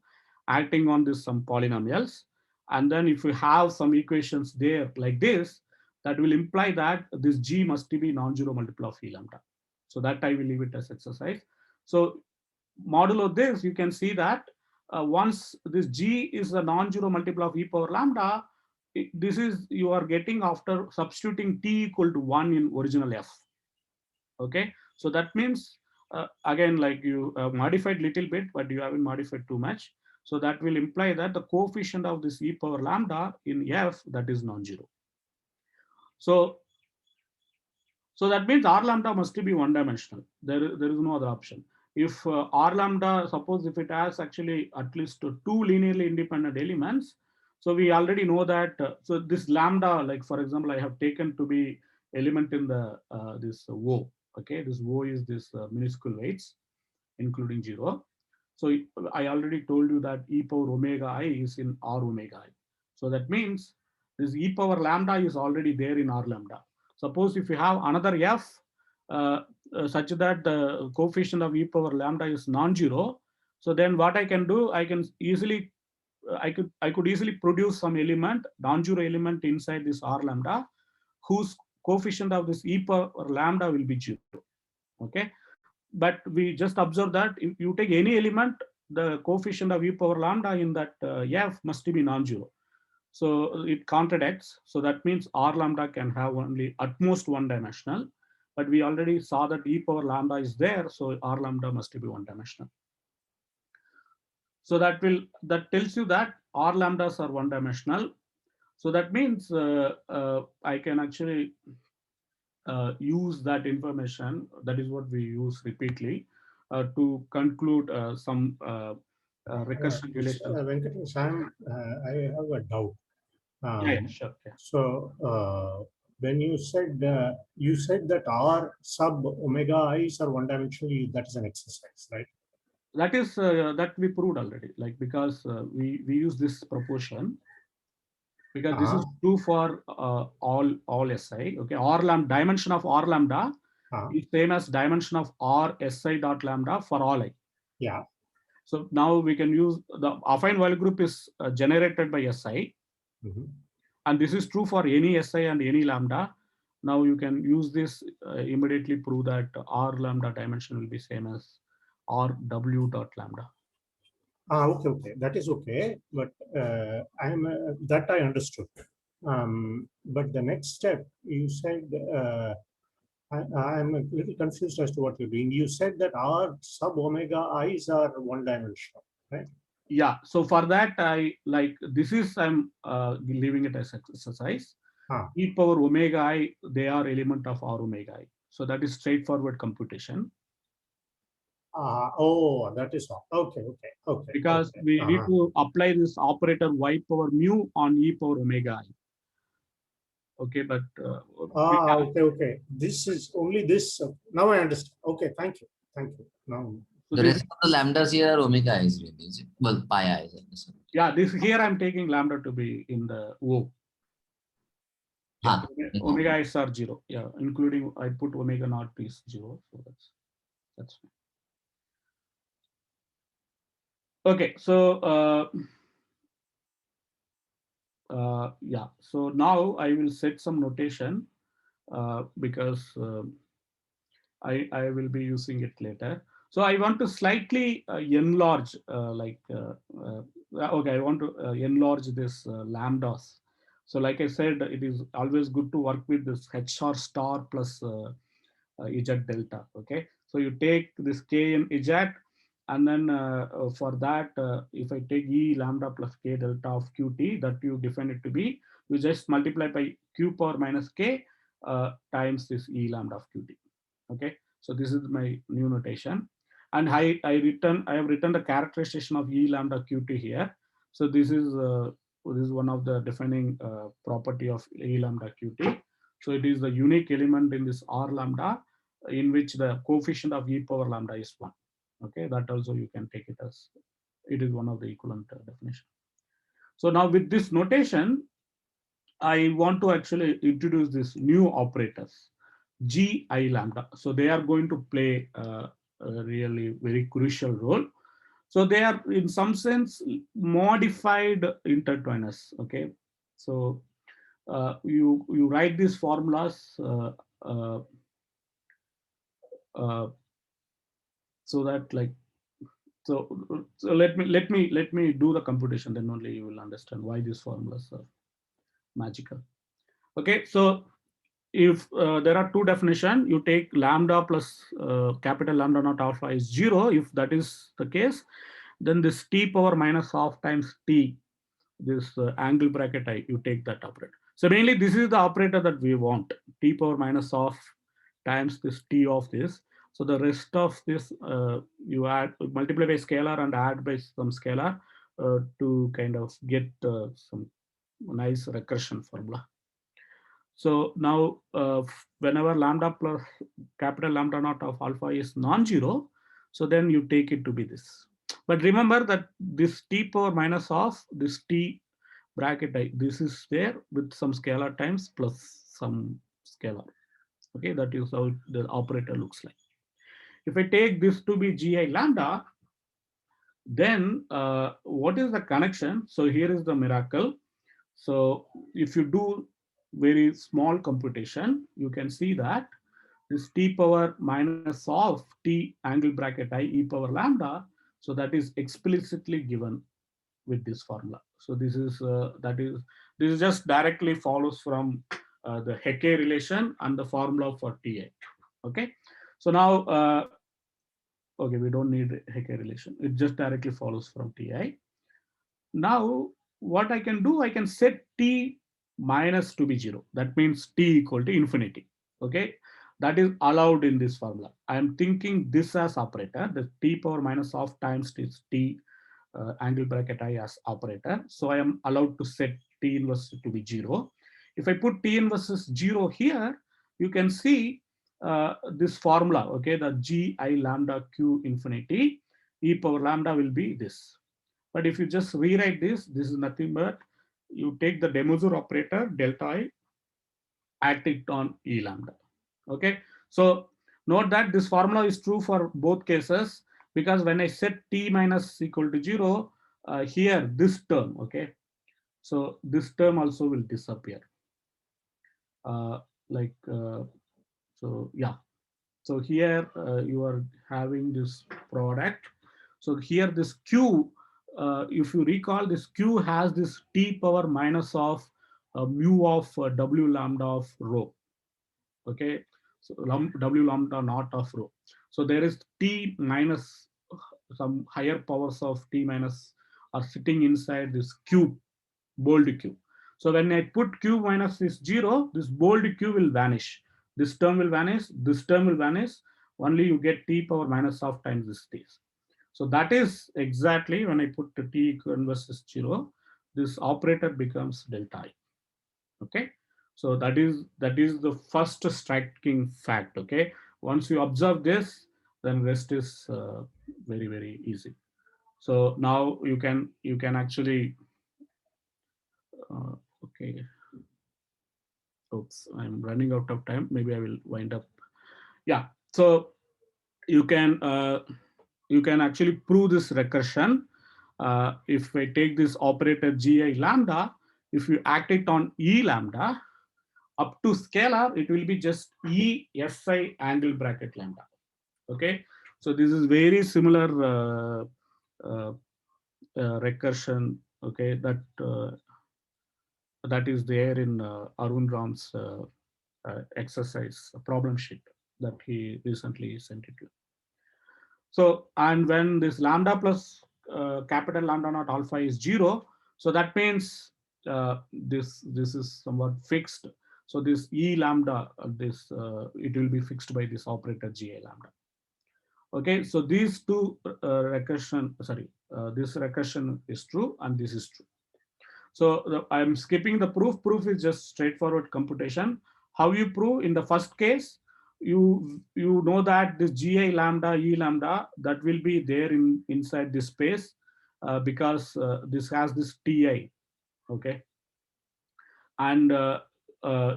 acting on this some polynomials. And then if you have some equations there like this, that will imply that this g must be non-zero multiple of E lambda. So that I will leave it as exercise. So modulo this, you can see that once this g is a non-zero multiple of E power lambda, this is you are getting after substituting t equal to 1 in original f. Okay, so that means again, like you modified little bit, but you haven't modified too much. So that will imply that the coefficient of this E power lambda in f, that is non-zero. So that means R lambda must be one dimensional. There is no other option. If R lambda, suppose if it has actually at least two linearly independent elements, so we already know that. So this lambda, like for example, I have taken to be element in the this O. Okay, this O is this minuscule weights, including 0. So I already told you that e power omega I is in R omega I. So that means this e power lambda is already there in R lambda. Suppose if you have another f such that the coefficient of e power lambda is non-zero, so then what I can do, I can easily I could easily produce some element, non-zero element inside this R lambda, whose coefficient of this e power lambda will be 0. Okay, but we just observe that if you take any element, the coefficient of e power lambda in that f must be non-zero. So it contradicts. So that means R lambda can have only at most one dimensional, but we already saw that e power lambda is there, so R lambda must be one dimensional. So that tells you that R lambdas are one dimensional. So that means I can actually use that information. That is what we use repeatedly to conclude some recursion relations. Venkatesh, I have a doubt. Yeah, sure. Yeah. So when you said that R sub omega i's are one dimensional, that is an exercise, right? That is that we proved already, like because we use this proportion, because this is true for all SI. Okay, R lambda, dimension of R lambda is same as dimension of R SI dot lambda for all I. Yeah. So now we can use the affine Weyl group is generated by SI, and this is true for any SI and any lambda. Now you can use this immediately prove that R lambda dimension will be same as R W dot lambda. Okay, that is okay, but that I understood. But the next step, you said, I'm a little confused as to what you're doing. You said that R sub omega i's are one dimensional, right? Yeah. So for that, I like this is I'm leaving it as exercise. e power omega I, they are element of R omega I. So that is straightforward computation. Oh, that is all. Okay. Because okay. we need to apply this operator y power mu on e power omega I. Okay, but okay. This is only this. Now I understand. Okay, thank you. Now, so The rest of the lambdas here are omega i's, really, is it? Well, pi i's. yeah, this here I'm taking lambda to be in the O. Yeah, omega i's are 0. Yeah, including I put omega naught is 0. So that's fine. Okay, so yeah, so now I will set some notation because I will be using it later. So I want to slightly enlarge okay, I want to enlarge this lambdas. So like I said, it is always good to work with this HR star plus Z delta. Okay, so you take this K in Z, and then for that, if I take E lambda plus K delta of Qt, that you define it to be, you just multiply by Q power minus K times this E lambda of Qt. Okay, so this is my new notation, and I have written the characterization of E lambda Qt here. So this is one of the defining property of E lambda Qt. So it is the unique element in this R lambda in which the coefficient of E power lambda is 1. Okay, that also you can take it as it is one of the equivalent definition. So now with this notation, I want to actually introduce this new operators, G, I lambda. So they are going to play a really very crucial role. So they are in some sense modified intertwiners. Okay, so you write these formulas so that like so let me do the computation, then only you will understand why these formulas are magical. Okay, so if there are two definitions, you take lambda plus capital lambda naught alpha is 0. If that is the case, then this t power minus half times t, this angle bracket I, you take that operator. So mainly this is the operator that we want, t power minus half times this t of this. So the rest of this you add, multiply by scalar and add by some scalar to kind of get some nice recursion formula. So now whenever lambda plus capital lambda naught of alpha is non-zero, so then you take it to be this. But remember that this t power minus of this t bracket I, this is there with some scalar times plus some scalar. Okay, that is how the operator looks like. If I take this to be gi lambda, then what is the connection? So here is the miracle. So if you do very small computation, you can see that this t power minus of t angle bracket I e power lambda, so that is explicitly given with this formula. So this is this just directly follows from the Hecke relation and the formula for Ti. Okay, so now okay, we don't need Hecke relation. It just directly follows from Ti. Now what I can do, I can set T minus to be 0. That means T equal to infinity. Okay, that is allowed in this formula. I am thinking this as operator, the T power minus of times this T angle bracket I as operator. So I am allowed to set T inverse to be 0. If I put T inverse 0 here, you can see this formula, okay, the G I lambda Q infinity, e power lambda will be this. But if you just rewrite this is nothing but you take the de Moivre operator delta I, act it on E lambda. Okay, so note that this formula is true for both cases, because when I set T minus equal to 0, here this term, okay, so this term also will disappear. So yeah, so here you are having this product. So here this Q, if you recall, this Q has this T power minus of mu of W lambda of rho. Okay, so W lambda naught of rho. So there is T minus some higher powers of T minus are sitting inside this Q, bold Q. So when I put q minus this 0, this bold q will vanish. This term will vanish. This term will vanish. Only you get t power minus half times this t. So that is exactly when I put the t inverse is 0, this operator becomes delta I. Okay. So that is the first striking fact. Okay. Once you observe this, then rest is very, very easy. So now you can actually okay. Oops, I'm running out of time. Maybe I will wind up. Yeah. So you can actually prove this recursion. If I take this operator gi lambda, if you act it on e lambda up to scalar, it will be just e si angle bracket lambda. Okay. So this is very similar recursion. Okay, that is there in Arun Ram's exercise problem sheet that he recently sent it to. So, and when this lambda plus capital lambda naught alpha is 0, so that means this is somewhat fixed. So this e lambda, it will be fixed by this operator gi lambda. Okay, so these two recursion, this recursion is true and this is true. So I'm skipping the proof. Proof is just straightforward computation. How you prove? In the first case, you know that this gi lambda e lambda that will be there inside this space because this has this ti. Okay, and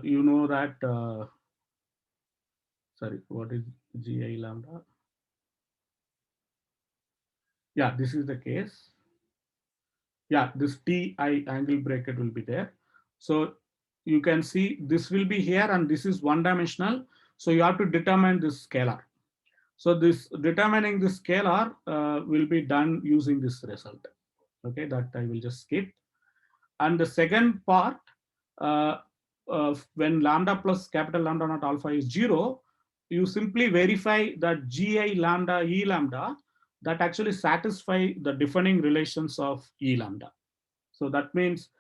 you know that sorry, what is gi lambda? Yeah, this is the case. Yeah, this ti angle bracket will be there. So you can see this will be here and this is one dimensional. So you have to determine this scalar. So this determining the scalar will be done using this result. Okay, that I will just skip. And the second part, when lambda plus capital lambda naught alpha is 0, you simply verify that gi lambda e lambda that actually satisfy the defining relations of e lambda. So that means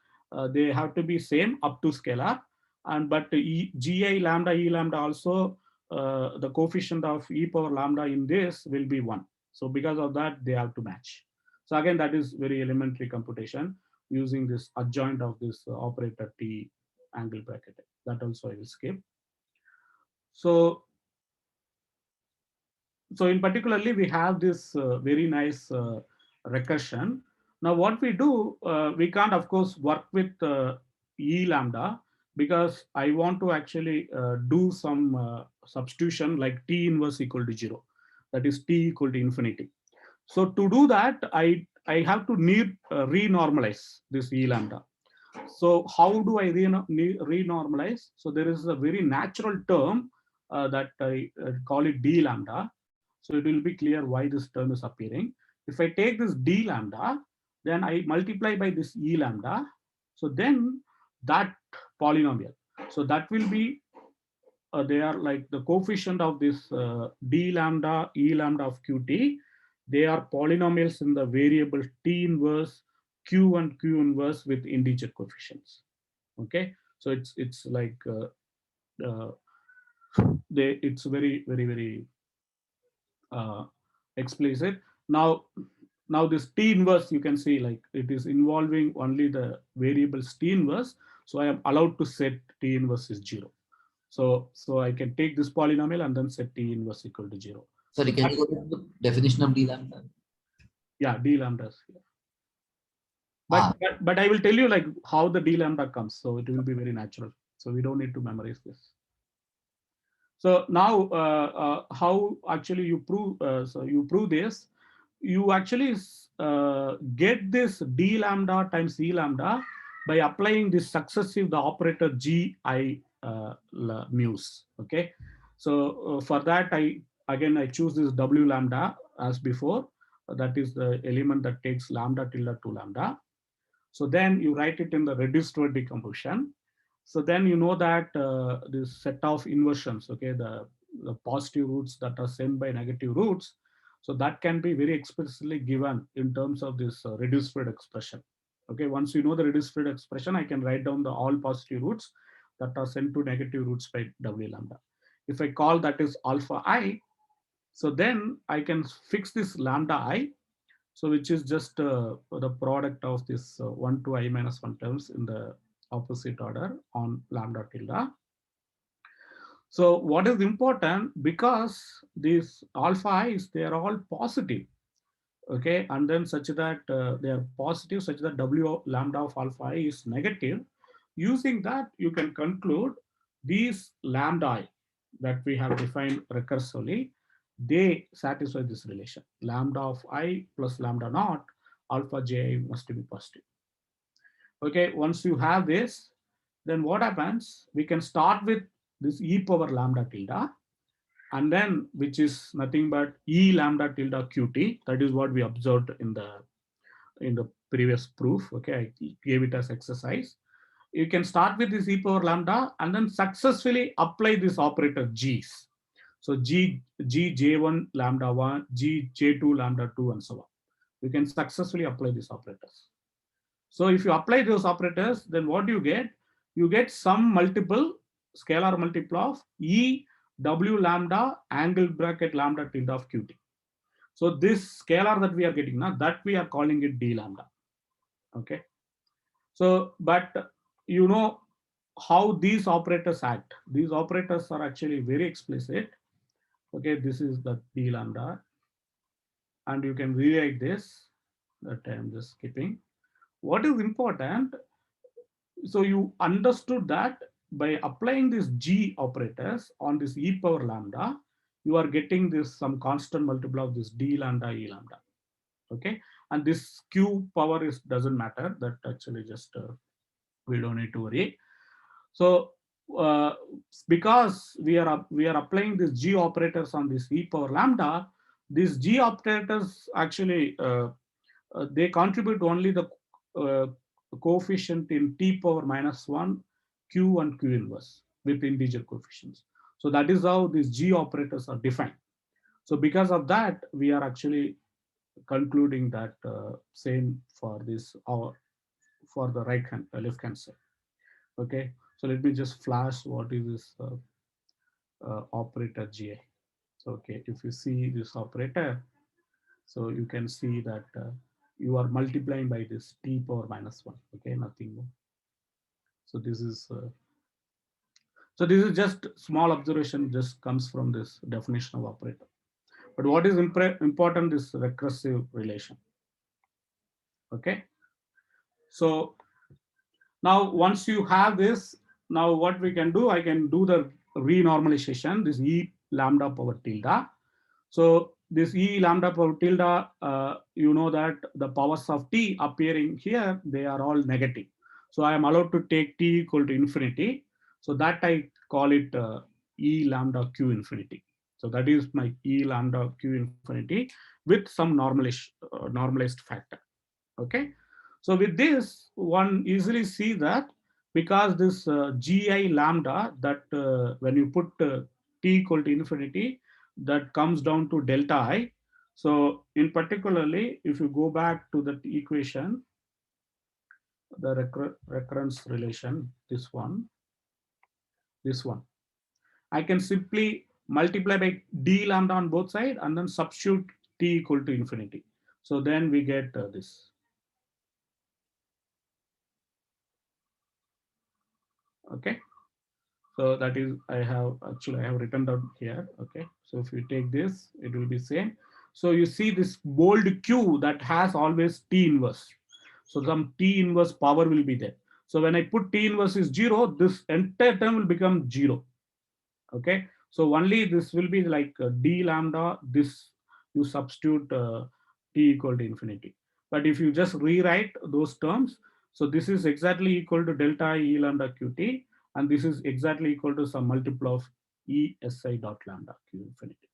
they have to be same up to scalar, and but gi lambda e lambda also the coefficient of e power lambda in this will be 1. So because of that, they have to match. So again, that is very elementary computation using this adjoint of this operator t angle bracket. That also I will skip. So in particularly, we have this very nice recursion. Now what we do, we can't of course work with e lambda because I want to actually do some substitution like t inverse equal to 0. That is t equal to infinity. So to do that, I have to renormalize this e lambda. So how do I renormalize? So there is a very natural term that I call it d lambda. So it will be clear why this term is appearing. If I take this d lambda, then I multiply by this e lambda. So then that polynomial. So that will be, they are like the coefficient of this d lambda, e lambda of qt. They are polynomials in the variable t inverse, q and q inverse with integer coefficients. Okay, so it's like it's very, very, very explicit. Now this t inverse, you can see like it is involving only the variables t inverse. So I am allowed to set t inverse is 0. So I can take this polynomial and then set t inverse equal to 0. Sorry, can you go to the definition of d lambda? Yeah, d lambdas. But I will tell you like how the d lambda comes. So it will be very natural. So we don't need to memorize this. So now how actually you prove, so you prove this, you actually get this d lambda times e lambda by applying this successive, the operator gi mu's. Okay, so for that I choose this w lambda as before. That is the element that takes lambda tilde to lambda. So then you write it in the reduced word decomposition. So then you know that this set of inversions, okay, the positive roots that are sent by negative roots, so that can be very explicitly given in terms of this reduced word expression. Okay, once you know the reduced field expression, I can write down the all positive roots that are sent to negative roots by W lambda. If I call that is alpha I, so then I can fix this lambda I, so which is just the product of this 1 to I minus 1 terms in the opposite order on lambda tilde. So what is important, because these alpha i's, they are all positive, okay, and then such that they are positive such that W lambda of alpha I is negative. Using that, you can conclude these lambda I that we have defined recursively, they satisfy this relation. Lambda of I plus lambda naught alpha Ji must be positive. Okay, once you have this, then what happens? We can start with this e power lambda tilde, and then which is nothing but e lambda tilde qt. That is what we observed in the previous proof. Okay, I gave it as exercise. You can start with this e power lambda and then successfully apply this operator g's. So g j1 lambda 1, g j2 lambda 2, and so on. You can successfully apply these operators. So if you apply those operators, then what do you get? You get some multiple, scalar multiple of E W lambda angle bracket lambda tilde of Qt. So this scalar that we are getting now, that we are calling it D lambda. Okay. So, but you know how these operators act. These operators are actually very explicit. Okay, this is the D lambda. And you can rewrite this, that I'm just skipping. What is important, so you understood that by applying these G operators on this e power lambda, you are getting this some constant multiple of this D lambda, E lambda. Okay, and this Q power is doesn't matter. That actually just we don't need to worry. So because we are applying these G operators on this e power lambda, these G operators actually they contribute only the coefficient in t power minus 1, q and q inverse with integer coefficients. So that is how these G operators are defined. So because of that, we are actually concluding that same for this for the right hand left hand side. Okay, so let me just flash what is this operator GI. So okay, if you see this operator, so you can see that you are multiplying by this t power minus 1. Okay, nothing more. So this is just small observation, just comes from this definition of operator. But what is important is recursive relation. Okay, so now once you have this, now what we can do, I can do the renormalization, this e lambda power tilde. So this e lambda power tilde, you know that the powers of t appearing here, they are all negative. So I am allowed to take t equal to infinity. So that I call it e lambda q infinity. So that is my e lambda q infinity with some normalized factor. Okay. So with this, one easily see that because this gi lambda, that when you put t equal to infinity, that comes down to delta I. So in particularly, if you go back to the equation, the recurrence relation, this one, I can simply multiply by d lambda on both sides and then substitute t equal to infinity. So then we get this. Okay. So that is, I have written down here. Okay. So if you take this, it will be same. So you see this bold Q that has always T inverse. So some T inverse power will be there. So when I put T inverse is 0, this entire term will become 0. Okay. So only this will be like D lambda, this you substitute T equal to infinity. But if you just rewrite those terms, so this is exactly equal to delta E lambda Qt, and this is exactly equal to some multiple of E Si dot lambda Q infinity.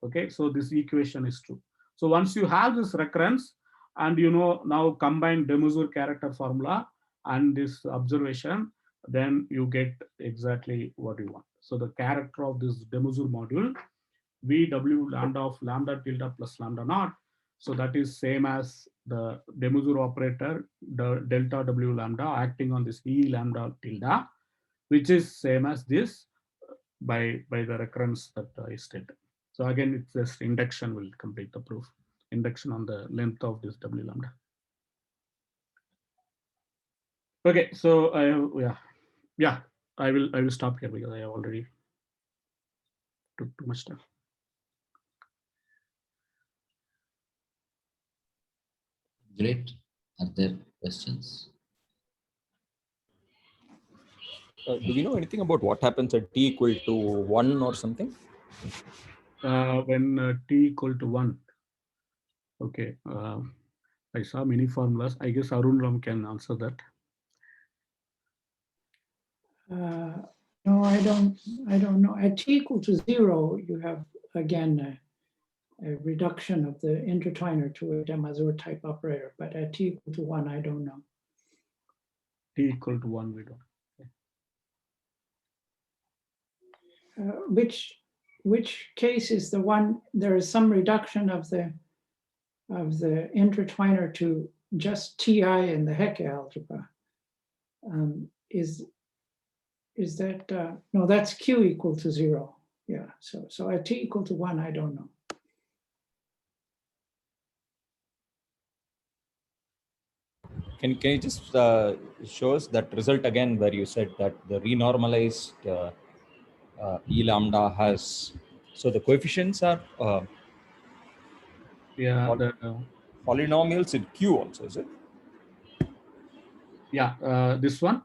Okay, so this equation is true. So once you have this recurrence, and you know now combine de Mesur character formula and this observation, then you get exactly what you want. So the character of this de Mesur module, VW lambda of lambda tilde plus lambda naught. So that is same as the de Mazur operator, the delta W lambda acting on this E lambda tilde, which is same as this by the recurrence that I stated. So again, it's just induction will complete the proof. Induction on the length of this W lambda. Okay, so I will stop here because I have already took too much time. Great. Are there questions? Do we know anything about what happens at t equal to 1 or something? When t equal to 1. Okay. I saw many formulas. I guess Arun Ram can answer that. No, I don't know. At t equal to 0, you have again a reduction of the intertwiner to a de Mazur type operator, but at t equal to 1, I don't know. T equal to 1, we don't. Which case is the one, there is some reduction of the intertwiner to just Ti in the Hecke algebra. Is that, no, that's Q equal to 0. Yeah, so at T equal to 1, I don't know. Can you just show us that result again where you said that the renormalized E lambda has, so the coefficients are Yeah, polynomials in Q also, is it? Yeah, this one.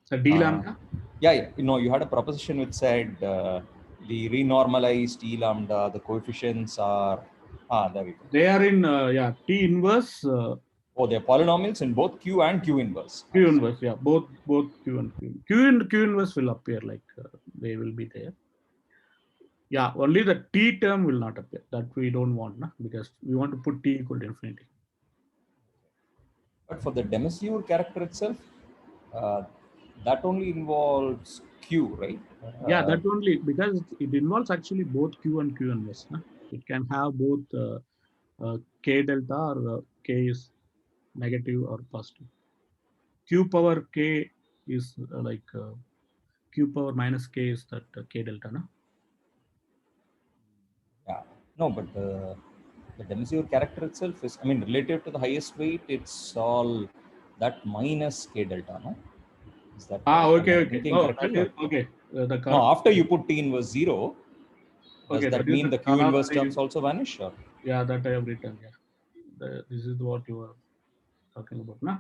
So D lambda. Yeah. No, you had a proposition which said the renormalized E lambda, the coefficients are, there we go. They are in, T inverse. Oh, they're polynomials in both Q and Q inverse. Q inverse, yeah, both Q and Q. Q inverse will appear like they will be there. Yeah, only the T term will not appear. That we don't want, because we want to put T equal to infinity. But for the de Mazur character itself, that only involves Q, right? Yeah, that only, because it involves actually both Q and Q inverse. It can have both K delta or K is negative or positive. Q power K is Q power minus K is that K delta, no? Yeah, no, but the de Mazur character itself is, I mean, relative to the highest weight, it's all that minus K delta, no? Is that okay. Oh, okay. No, after you put T inverse 0, does that mean the Q inverse terms also vanish? Or? Yeah, that I have written. Yeah, this is what you are talking about, no?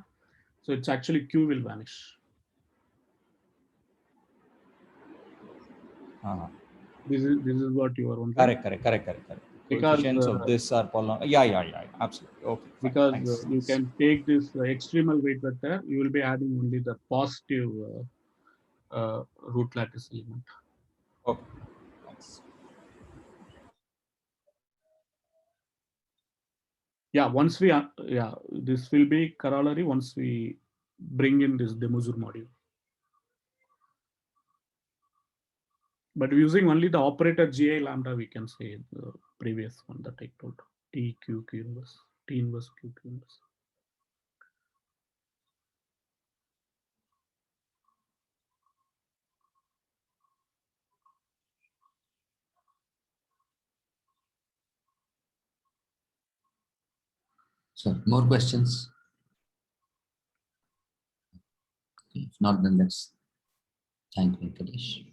So it's actually Q will vanish. This is what you are wondering. Correct. Because coefficients of this are polynomial. Yeah, absolutely. Okay. Fine. Because Nice. you can take this extremal weight vector, you will be adding only the positive root lattice element. Okay. Nice. Yeah, once we this will be corollary once we bring in this de Mazur module. But using only the operator GI lambda, we can say the previous one that I told, T Q Q inverse, T inverse Q Q inverse. So more questions? If not, then let's thank Venkatesh.